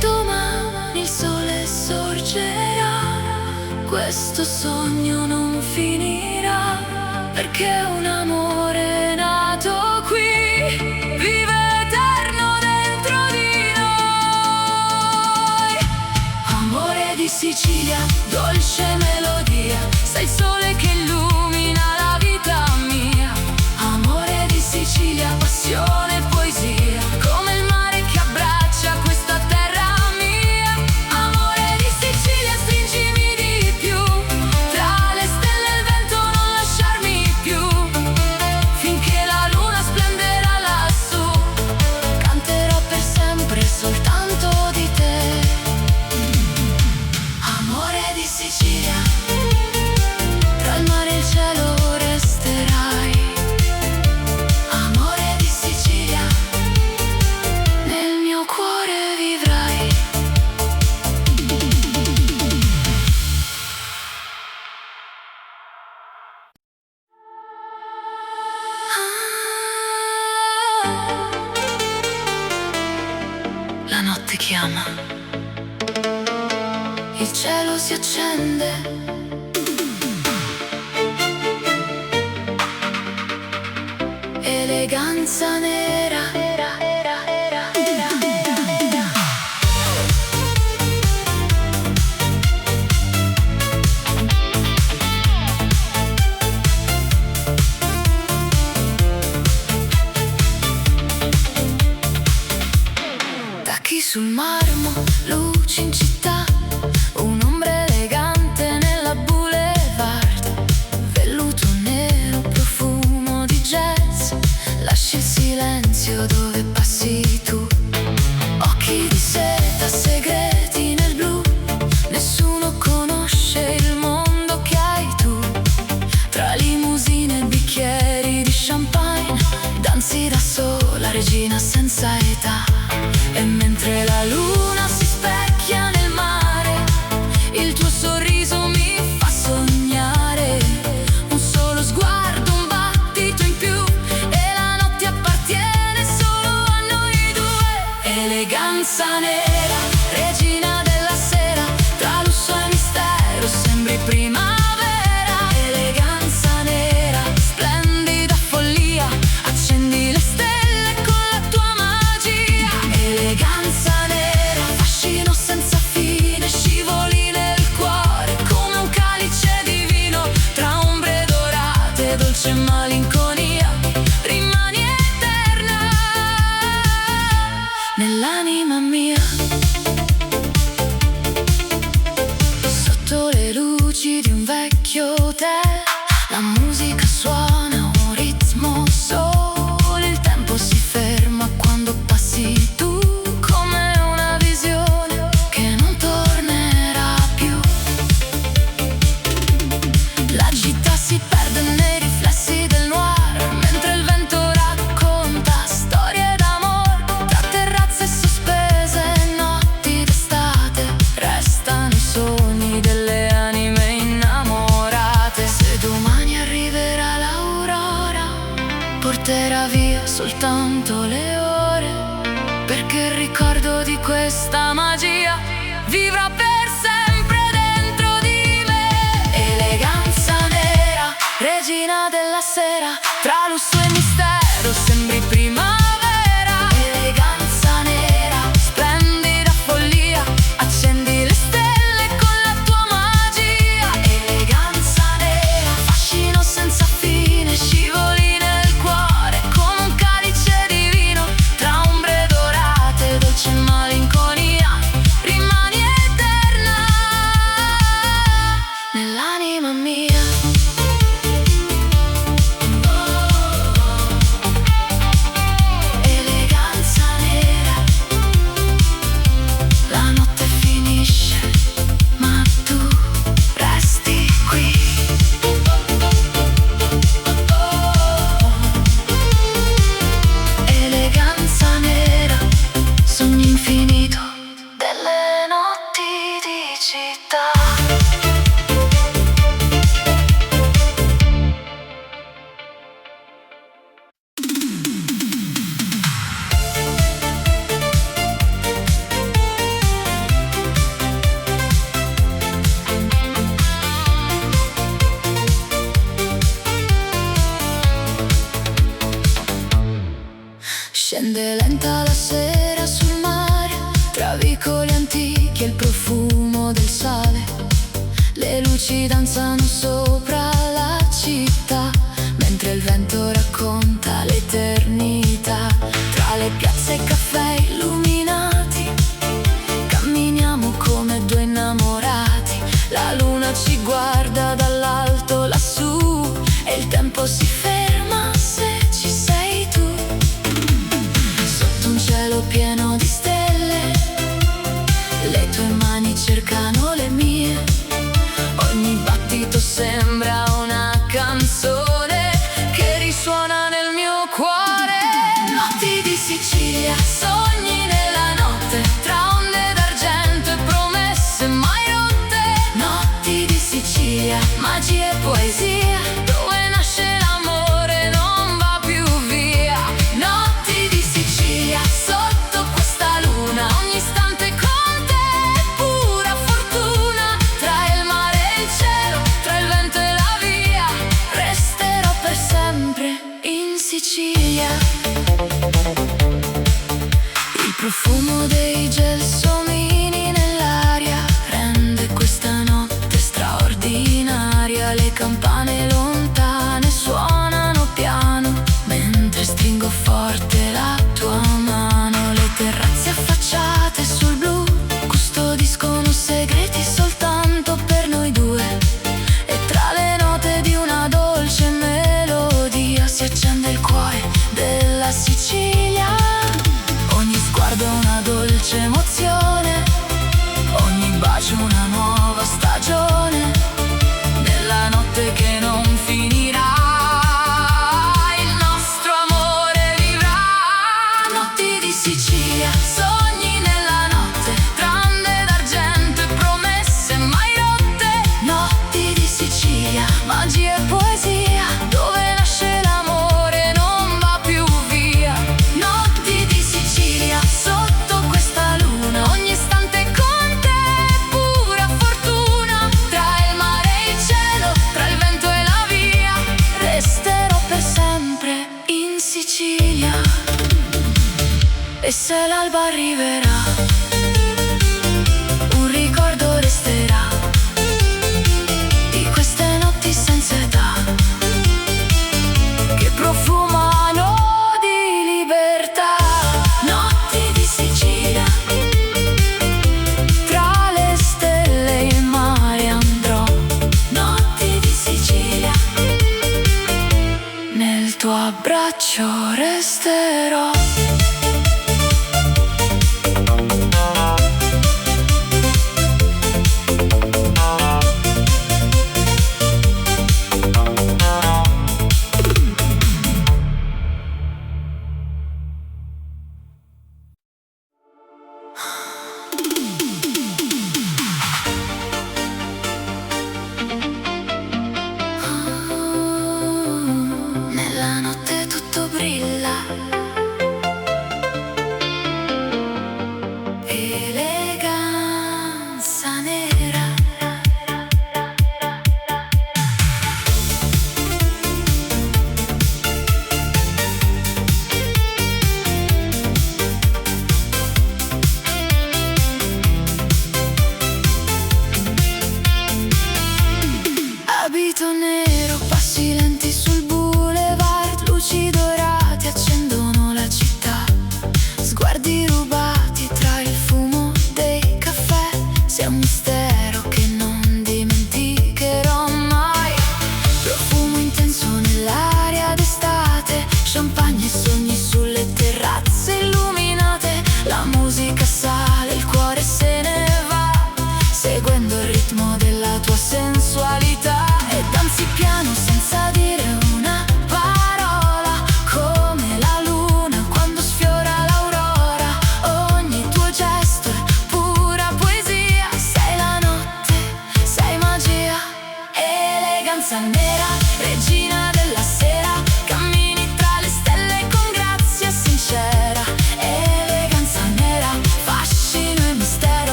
domani il sole sorgerà, questo sogno non finirà, perché un amore nato qui vive eterno dentro di noi. Amore di Sicilia, dolce melodia, sei il sole che illumina la vita mia. Amore di Sicilia, passione e poesia, come il mare che abbraccia questa terra mia. Amore di Sicilia, stringimi di più, tra le stelle e il vento non lasciarmi più. Finché la luna splenderà lassù, canterò per sempre soltanto di te. Amore di Sicilia. ti chiama. Il cielo si accende, eleganza nera. Tacchi sul marmo, luci in città, un'ombra elegante nella boulevard, velluto nero, profumo di jazz, lasci il silenzio dove passi tu. Occhi di seta, segreti nel blu, nessuno conosce il mondo che hai tu. Tra limousine e bicchieri di champagne, danzi da sola, regina senza età. E mentre la luna si specchia nel mare, il tuo sorriso mi fa sognare. Un solo sguardo, un battito in più, e la notte appartiene solo a noi due. Eleganza nera, regina della sera, tra lusso e mistero sembri primavera. Eleganza nera, splendida follia, accendi le stelle con la tua magia. Eleganza nera, fascino senza fine, scivoli nel cuore come un calice di vino. Tra ombre dorate, dolce malinconia, rimani eterna nell'anima mia. Sotto le luci di un vecchio hotel, la musica suona un ritmo solo, il tempo si ferma quando passi tu, come una visione che non tornerà più. La città si perde nei riflessi del noir, mentre il vento racconta storie d'amore. Tra terrazze sospese e notti d'estate, restano i sogni delle anime innamorate. Se domani arriverà l'aurora, porterà via soltanto le ore, perché il ricordo di questa magia vivrà per sempre dentro di me. Eleganza nera, regina della sera, tra lusso e mistero sembri primavera. Eleganza nera, splendida follia, accendi le stelle con la tua magia. Eleganza nera, fascino senza fine, scivoli nel cuore come un calice di vino. Tra ombre dorate, dolce malinconia, rimani eterna nell'anima mia. Eleganza nera, la notte finisce, ma tu resti qui. Eleganza nera, sogno infinito delle notti di città. Scende lenta la sera sul mare, tra vicoli antichi e il profumo del sale. Le luci danzano sopra la città, mentre il vento racconta l'eternità. Tra le piazze e caffè illuminati, camminiamo come due innamorati. La luna ci guarda dall'alto lassù, e il tempo si ferma se ci sei tu. Sotto un cielo pieno di stelle, le tue mani cercano le mie. Ogni battito sembra una canzone che risuona nel mio cuore. Notti di Sicilia, sogni nella notte, tra onde d'argento e promesse mai rotte. Notti di Sicilia, magia e poesia, dove nasce l'amore non va più via. Notti di Sicilia, sotto questa luna, ogni istante profumo dei gelsomini nell'aria rende questa notte straordinaria. Le campane lontane suonano piano mentre stringo forte la tua mano. Le terrazze affacciate sul blu custodiscono segreti soltanto per noi due, e tra le note di una dolce melodia si accende il cuore della Sicilia. Ogni sguardo è una dolce emozione, ogni bacio una nuova stagione, nella notte che non finirà il nostro amore vivrà. Notti di Sicilia, sogni nella notte, trande d'argento e promesse mai rotte. Notti di Sicilia, magia e poesia, dove nasce l'amore non va più via. Notti di Sicilia, sotto questa luna, ogni istante con te è pura fortuna. Tra il mare e il cielo, tra il vento e la via, resterò per sempre in Sicilia. E se l'alba arriverà, un ricordo resterà di queste notti senza età, che profumano di libertà. Notti di Sicilia, tra le stelle e il mare andrò. Notti di Sicilia, nel tuo abbraccio resterò.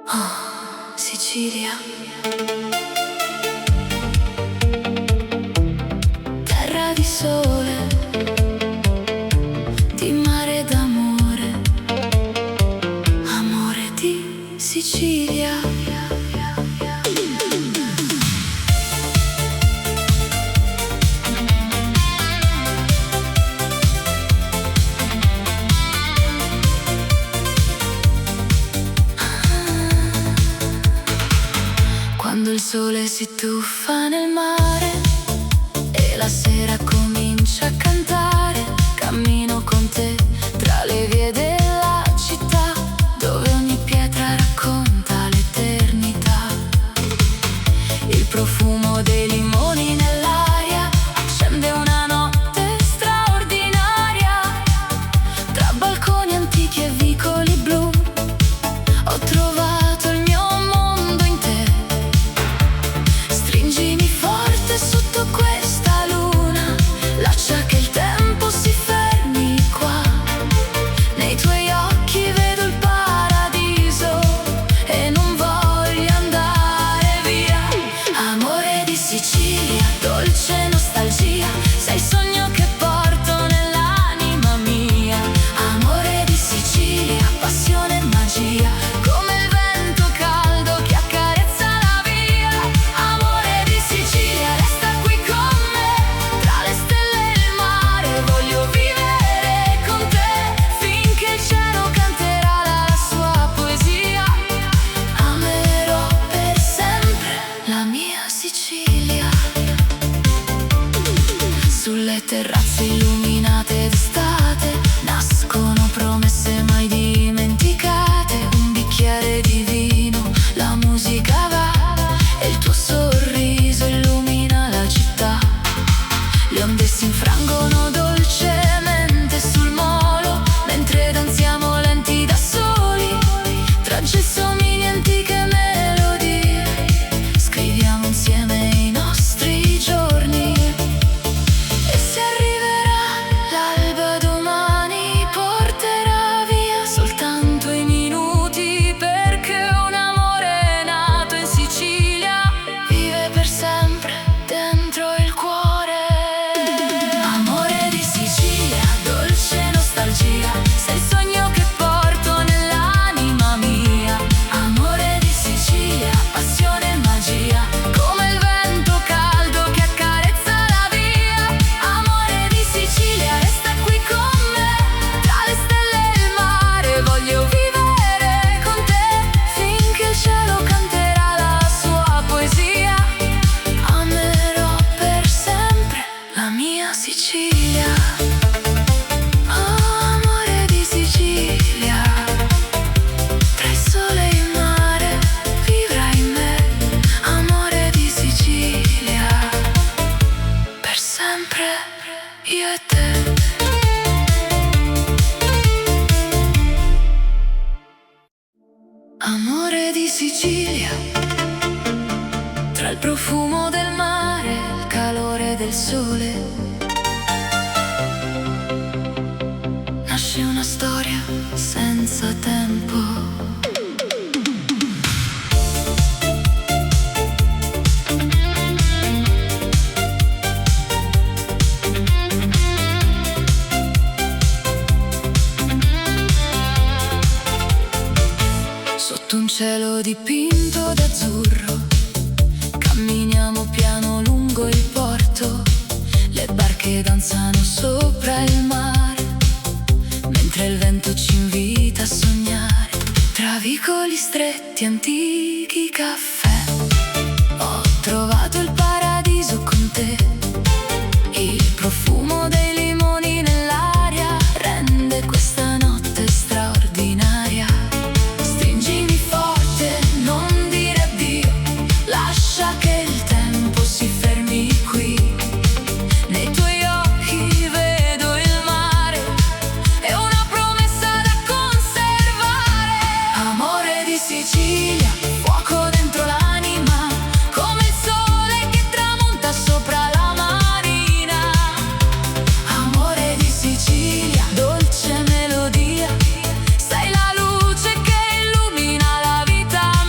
Oh, Sicilia, terra di sole, di mare e d'amore, amore di Sicilia. Quando il sole si tuffa nel mare e la sera comincia a cantare, cammino con te tra le vie della città, dove ogni pietra racconta l'eternità. Il profumo dei limoni nell'aria accende una notte straordinaria. Tra balconi antichi e vicoli blu ho trovato il mio mondo in te. Stringimi forte sotto questa luna, lascia che il tempo si fermi qua. Nei tuoi occhi vedo il paradiso e non voglio andare via. Amore di Sicilia, dolce nostalgia, sei il sogno che porto nell'anima mia. Amore di Sicilia, passione e magia, come il vento caldo che accarezza la via. Amore di Sicilia, resta qui con me, tra le stelle e il mare, voglio vivere con te, finché il cielo canterà la sua poesia. Amerò per sempre la mia Sicilia. Sulle terrazze illuminate d'estate nascono promesse mai dimenticate. Un bicchiere di vino, la musica va e il tuo sorriso illumina la città. Le onde si infrangono dolcemente sul molo, mentre danziamo lenti da soli, tra gelsomini e antiche melodie. Scriviamo insieme i nostri giorni, e se arriverà l'alba domani porterà via soltanto i minuti, perché un amore nato in Sicilia vive per sempre dentro il cuore. Amore di Sicilia, dolce nostalgia, sei il sogno che porto nell'anima mia. Amore di Sicilia, passione e magia, come il vento caldo che accarezza la via. Amore di Sicilia, resta qui con me, tra le stelle e il mare, voglio vivere con te, finché il cielo canterà la sua poesia. Amerò per sempre la mia Sicilia. Oh, amore di Sicilia, tra il sole e il mare vivrai in me. Amore di Sicilia, per sempre io e te. Amore di Sicilia, tra il profumo del mare, il calore del sole, nasce una storia senza tempo. Sotto un cielo dipinto d'azzurro camminiamo piano lungo il porto. Le barche danzano sopra il mare, mentre il vento ci invita a sognare. Tra vicoli stretti, antichi caffè, ho trovato il paradiso con te. Il profumo dei limoni nell'aria rende questa notte straordinaria. Stringimi forte, non dire addio, lascia che il tempo si fermi qui. Nei tuoi occhi vedo il mare e una promessa da conservare. Amore di Sicilia, fuoco dentro l'anima, come il sole che tramonta sopra la marina. Amore di Sicilia, dolce melodia, sei la luce che illumina la vita.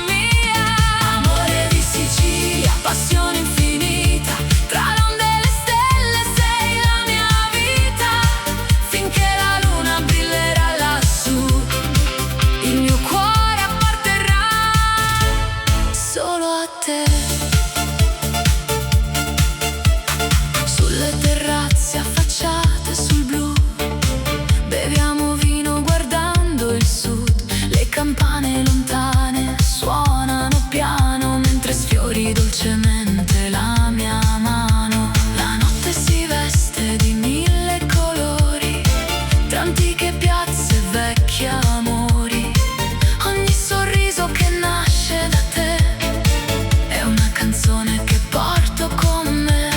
te. Sulle terrazze affacciate sul blu beviamo vino guardando il sud. Le campane lontane suonano piano mentre sfiori dolcemente la mia mano. La notte si veste di mille colori, tra antiche piazze e vecchi amori. Ogni sorriso che nasce da te è una canzone che porto con me.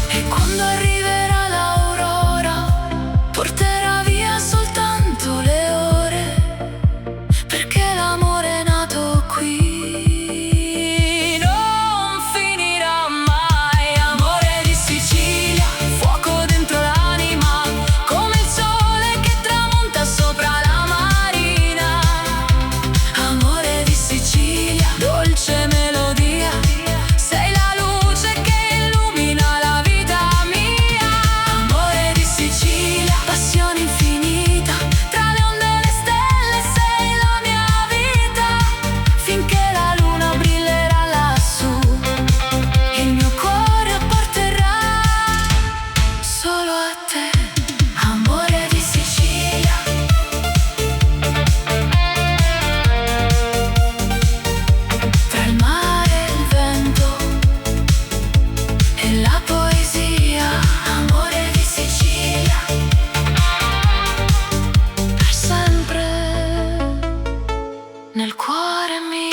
E quando arriverà l'aurora porterà via soltanto le ore, perché l'amore è nato qui, non finirà mai. Amore di Sicilia, fuoco dentro l'anima, come il sole che tramonta sopra la marina. Amore di Sicilia, dolce melodia, sei la luce che illumina la vita mia. Amore di Sicilia, passione infinita, tra le onde e le stelle sei la mia vita. Finché la luna brillerà lassù, il mio cuore porterà solo a te. Amore di Sicilia, tra il mare e il vento e la poesia. Amore di Sicilia, per sempre nel cuore mio.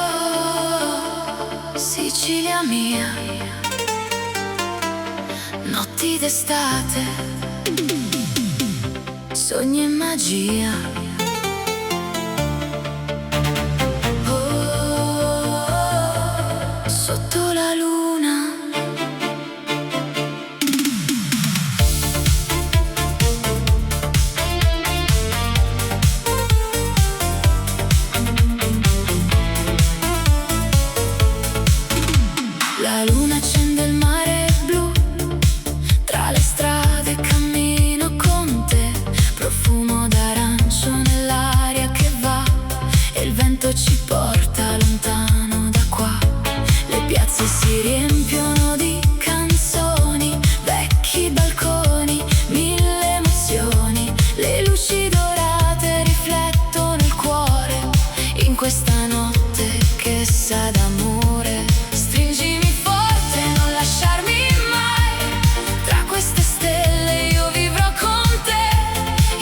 Oh, Sicilia mia, notti d'estate, sogni e magia. Oh, sotto la luna, la luna accende il mare blu, tra le strade cammino con te, profumo d'arancio nell'aria che va e il vento ci porta lontano da qua. Le piazze si riempiono di canzoni, vecchi balconi, mille emozioni. Le luci dorate riflettono il cuore in questa notte che sa d'amore. Stringimi forte, non lasciarmi mai, tra queste stelle io vivrò con te.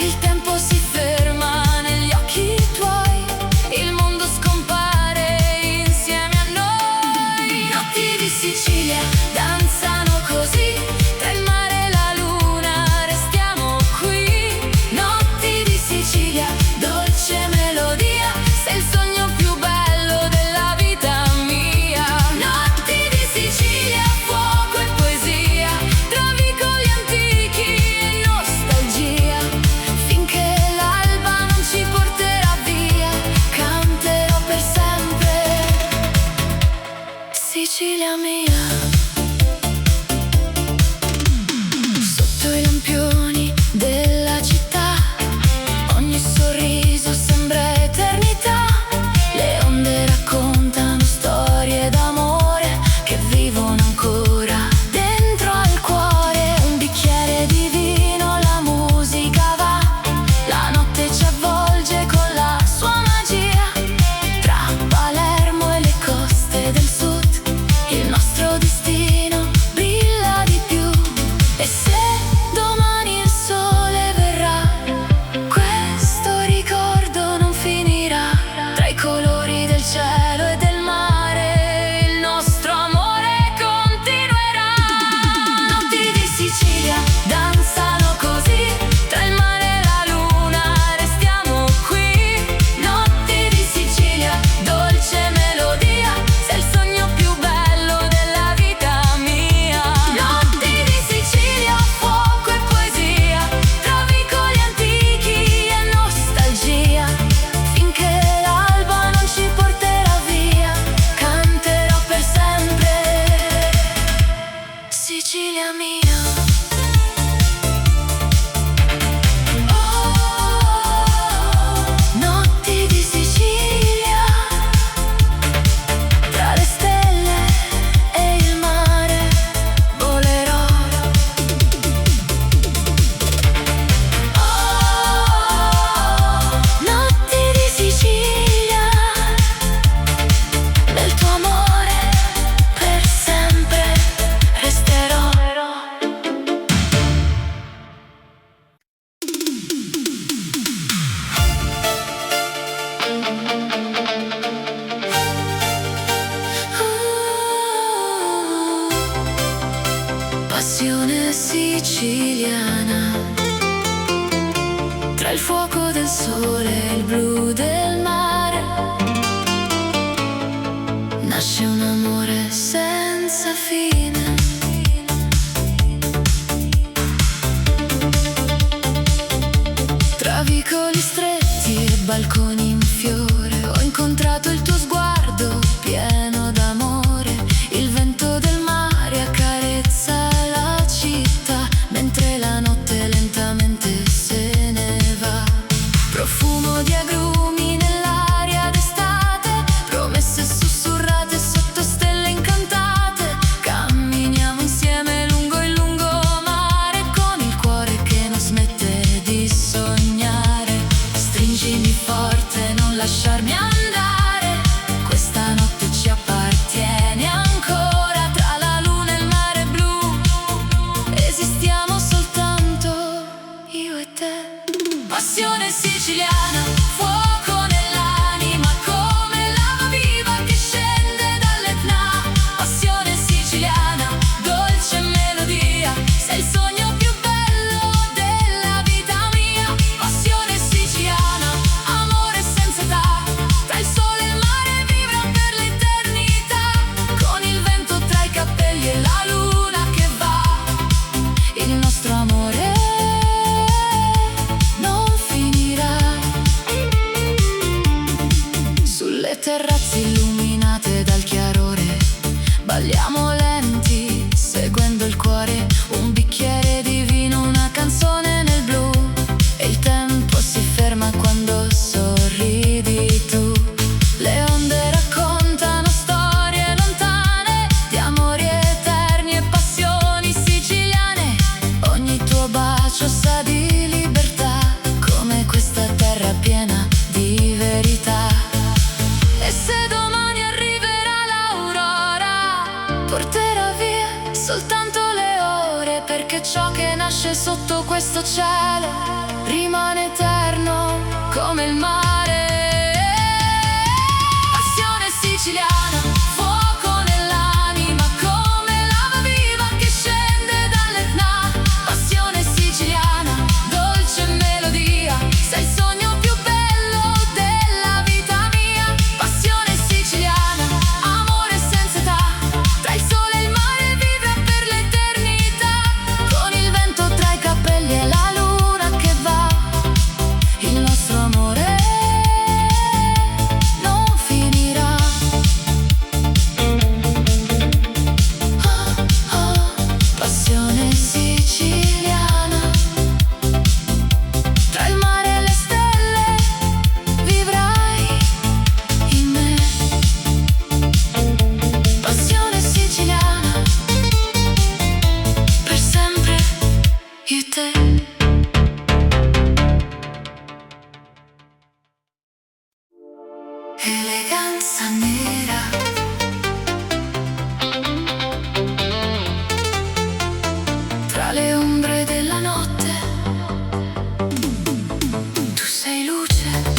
Il tempo si ferma negli occhi tuoi, il mondo scompare insieme a noi. Notti di Sicilia danzano così, tra il mare e la luna restiamo qui. Notti di Sicilia, dolce melodia, sei il sogno più bello della vita mia. Notti di Sicilia, fuoco e poesia, trovi con gli antichi e nostalgia. Finché l'alba non ci porterà via, canterò per sempre. Sicilia mia. Sotto i lampioni della città, ogni sorriso sembra eternità. Le onde raccontano storie d'amore che vivono ancora dentro al cuore. Un bicchiere di vino, la musica va, la notte ci avvolge con la sua magia. Tra Palermo e le coste del sud, il nostro destino brilla di più. E se domani il sole verrà, questo ricordo non finirà. Tra i colori del cielo e del mare, il nostro amore continuerà. Notti di Sicilia danzano così, tra il mare e la luna restiamo qui. Notti di Sicilia, dolce melodia, sei il sogno più bello della vita mia. Notti di Sicilia, fuoco e poesia, trovi con gli antichi e nostalgia. Finché l'alba non ci porterà via, canterò per sempre. Sicilia mia. siciliana. Tra il fuoco del sole e il blu del mare nasce un amore senza fine. Tra vicoli stretti e balconi in fiore ho incontrato il tuo sguardo pieno d'amore. Il vento del mare accarezza la città mentre la notte lentamente se ne va. Profumo di agrumi nell'aria d'estate, promesse sussurrate sotto stelle incantate. Camminiamo insieme lungo il lungomare con il cuore che non smette di sognare. Stringimi forte, non lasciarmi andare, questa notte ci appartiene ancora. Tra la luna e il mare blu esistiamo soltanto io e te. Passione siciliana, fuoco nell'anima come lava viva che scende dall'Etna. Passione siciliana, dolce melodia, sei il sogno più bello della vita mia. Passione siciliana, amore senza età, tra il sole e il mare vibra per l'eternità. Con il vento tra i capelli e la luna che va, il nostro amore non finirà. Sulle terrazze illuminate dal chiarore balliamo lenti, seguendo il cuore. Un bicchiere di vino, una canzone nel blu, e il tempo si ferma quando sorridi tu. Le onde raccontano storie lontane di amori eterni e passioni siciliane. Ogni tuo bacio sa di libertà, come questa terra piena di verità. E se domani arriverà l'aurora, porterà via soltanto le ore, perché ciò che nasce sotto questo cielo rimane eterno come il mare. Passione siciliana, fuoco nell'anima come lava viva che scende dall'Etna. Passione siciliana, dolce melodia, sei il sogno più bello della vita mia. Passione siciliana, amore senza età, tra il sole e il mare vibra per l'eternità. Con il vento tra i capelli e la luna che va, il nostro amore non finirà. Oh, oh, passione siciliana, tra il mare e le stelle vivrai in me. Passione siciliana, per sempre io e te. Eleganza nera, tra le ombre della notte, tu sei luce.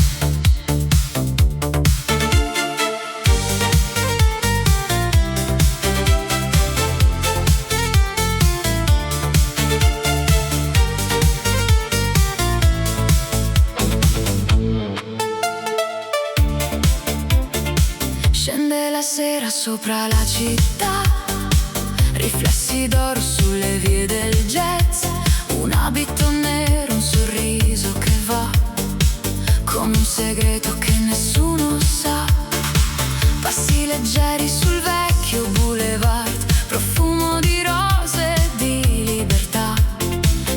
Scende la sera sopra la città, riflessi d'oro sulle vie del jazz. Un abito nero, un sorriso che va, come un segreto che nessuno sa. Passi leggeri sul vecchio boulevard, profumo di rose e di libertà.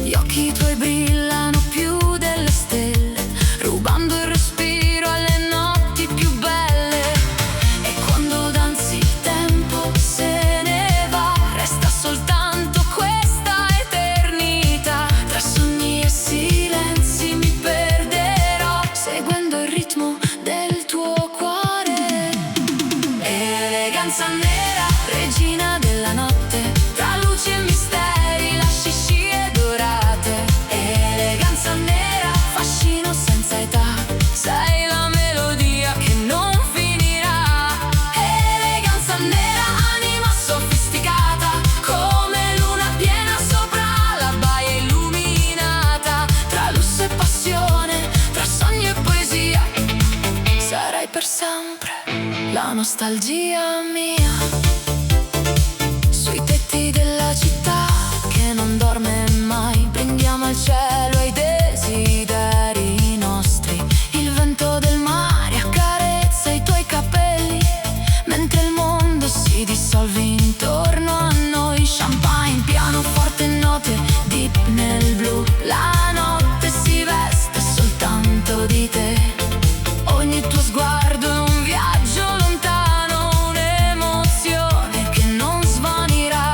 Gli occhi tuoi brillano più delle stelle, rubando il respiro alle notti più belle. E quando danzi il tempo se ne va, resta soltanto questa eternità. Tra sogni e silenzi mi perderò, seguendo il ritmo del tuo cuore. Eleganza nera, nostalgia mia, sui tetti della città che non dorme mai, brindiamo al cielo ai desideri nostri. Il vento del mare accarezza i tuoi capelli, mentre il mondo si dissolve intorno a noi. Champagne, pianoforte, note deep nel blu, la notte si veste soltanto di te. Ogni tuo sguardo è un viaggio lontano, un'emozione che non svanirà.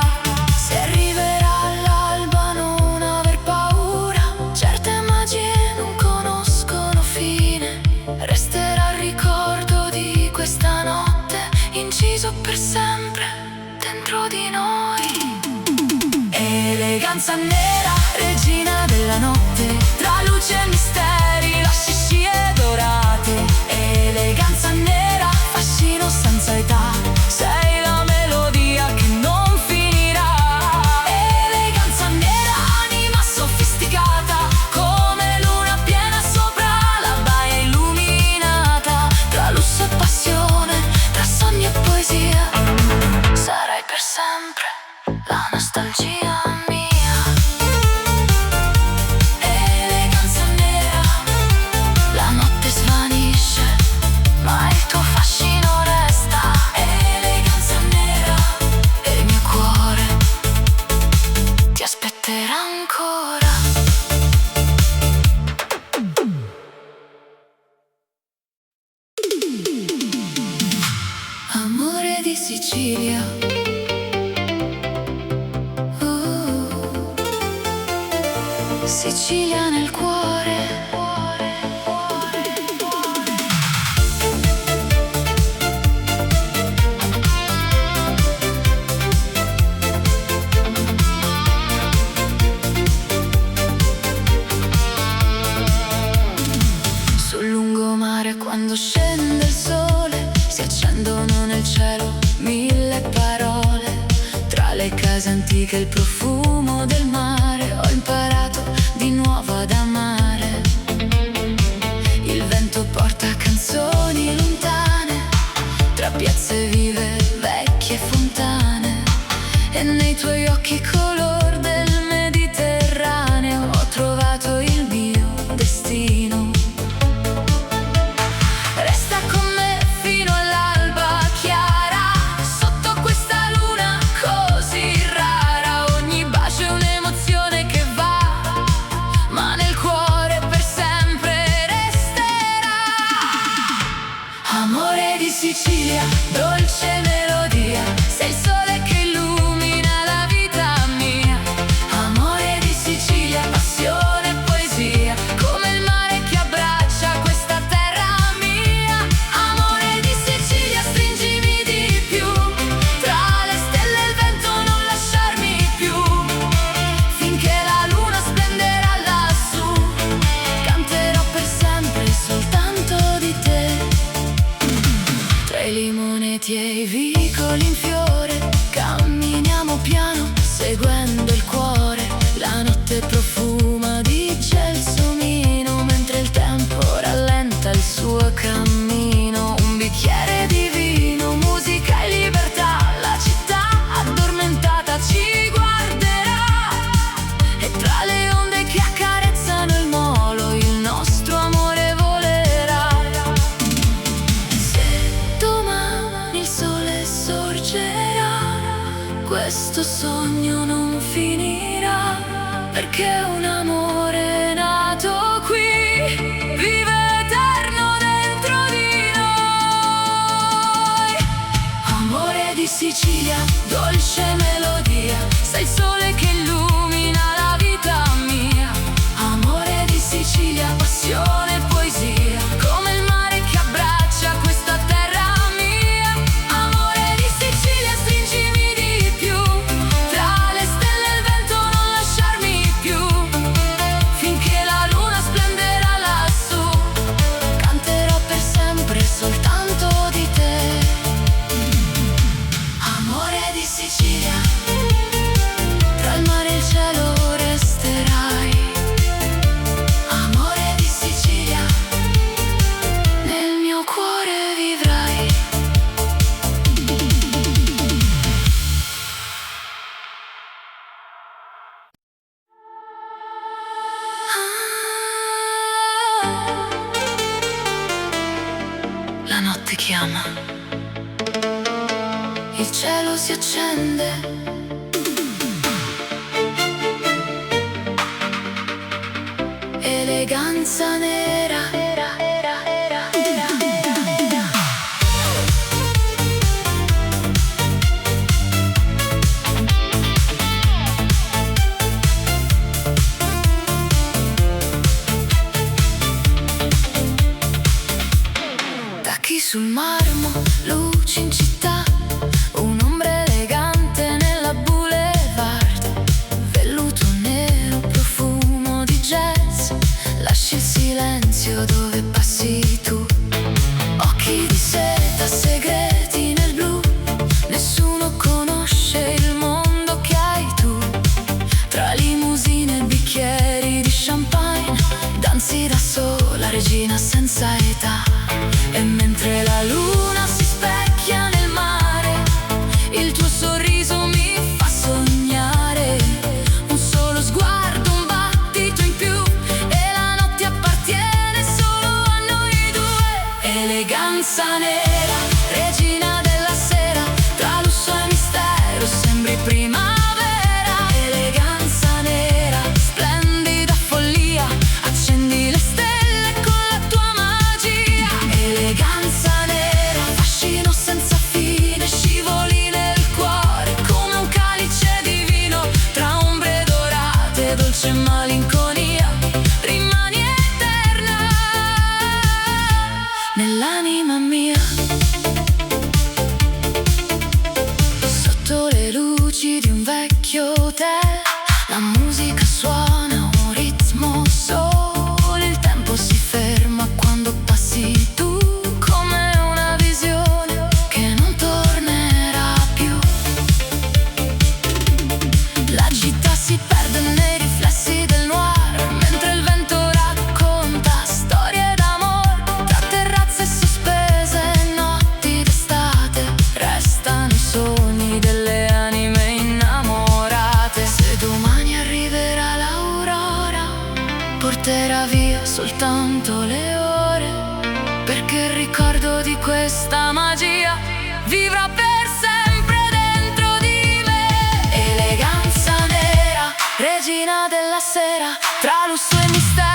Se arriverà all'alba non aver paura, certe magie non conoscono fine. Resterà il ricordo di questa notte, inciso per sempre dentro di noi. Eleganza nera, regina della notte, tra luce e misteri, lasci scie dorate. Eleganza nera, fascino senza età, sei la melodia che non finirà. Eleganza nera, anima sofisticata, come luna piena sopra la baia illuminata. Tra lusso e passione, tra sogno e poesia, sarai per sempre la nostalgia mia. Eleganza nera, la notte svanisce, ma il tuo fascino resta. Eleganza nera, e il mio cuore ti aspetterà ancora. Amore di Sicilia, Sicilia nel cuore. Sul lungomare quando scende il sole, si accendono nel cielo mille parole. Tra le case antiche il profumo del mare, ho imparato di nuovo ad amare. Il vento porta canzoni lontane, tra piazze vive, vecchie fontane. E nei tuoi occhi color del Mediterraneo ho trovato il mio destino. Resta con me fino all'alba chiara, sotto questa luna così rara. Ogni bacio è un'emozione che va, ma nel cuore per sempre resterà. Amore di Sicilia, dolce melodia, sei il sole che illumina la vita mia. Amore di Sicilia, passione e poesia, come il mare che abbraccia questa terra mia. Amore di Sicilia, stringimi di più, tra le stelle e il vento non lasciarmi più. Finché la luna splenderà lassù, canterò per sempre soltanto di te. Tra i limoneti e i vicoli in fiore, camminiamo piano seguendo il cuore. La notte profuma di gelsomino, mentre il tempo rallenta il suo cammino. Un bicchiere di vino, musica e libertà, la città addormentata ci guarderà. E tra le onde che accarezzano il molo, il nostro amore volerà. Se domani il sole sorgerà, questo sogno non finirà, perché un amore nato qui vive eterno dentro di noi. Amore di Sicilia, dolce melodia, sei il sole che illumina la vita mia. Amore di Sicilia, passione e poesia, come il mare che abbraccia questa terra mia. Amore di Sicilia, stringimi di più, tra le stelle e il vento non lasciarmi più. Finché la luna splenderà lassù, canterò per sempre soltanto di te. Amore di Sicilia, chiama. Il cielo si accende, eleganza nera. Tacchi sul marmo, luci in città, un'ombra elegante nella boulevard, velluto nero, profumo di jazz, lasci il silenzio dove passi tu, occhi di seta segreti nel blu, nessuno conosce il mondo che hai tu, tra limousine e bicchieri di champagne, danzi da sola, regina senza età. E mentre la luna si specchia nel mare, il tuo sorriso mi fa sognare. Un solo sguardo, un battito in più, e la notte appartiene solo a noi due. Eleganza nera, regina della sera, tra lusso e mistero sembri primavera. Eleganza nera, splendida follia, accendi le stelle con la tua magia. Eleganza nera, fascino senza fine, scivoli nel cuore come un calice di vino, tra ombre dorate, dolce malinconia, rimani eterna nell'anima mia. Sotto le luci di un vecchio hotel, la musica suona un ritmo solo, il tempo si ferma quando passi tu, come una visione che non tornerà più. La città si perde nei riflessi del noir, mentre il vento racconta storie d'amore, tra terrazze sospese e notti d'estate, restano i sogni delle anime innamorate. Se domani arriverà l'aurora, porterà via soltanto le ore, perché il ricordo di questa magia vivrà per sempre dentro di me. Eleganza nera, regina della sera, tra lusso e mistero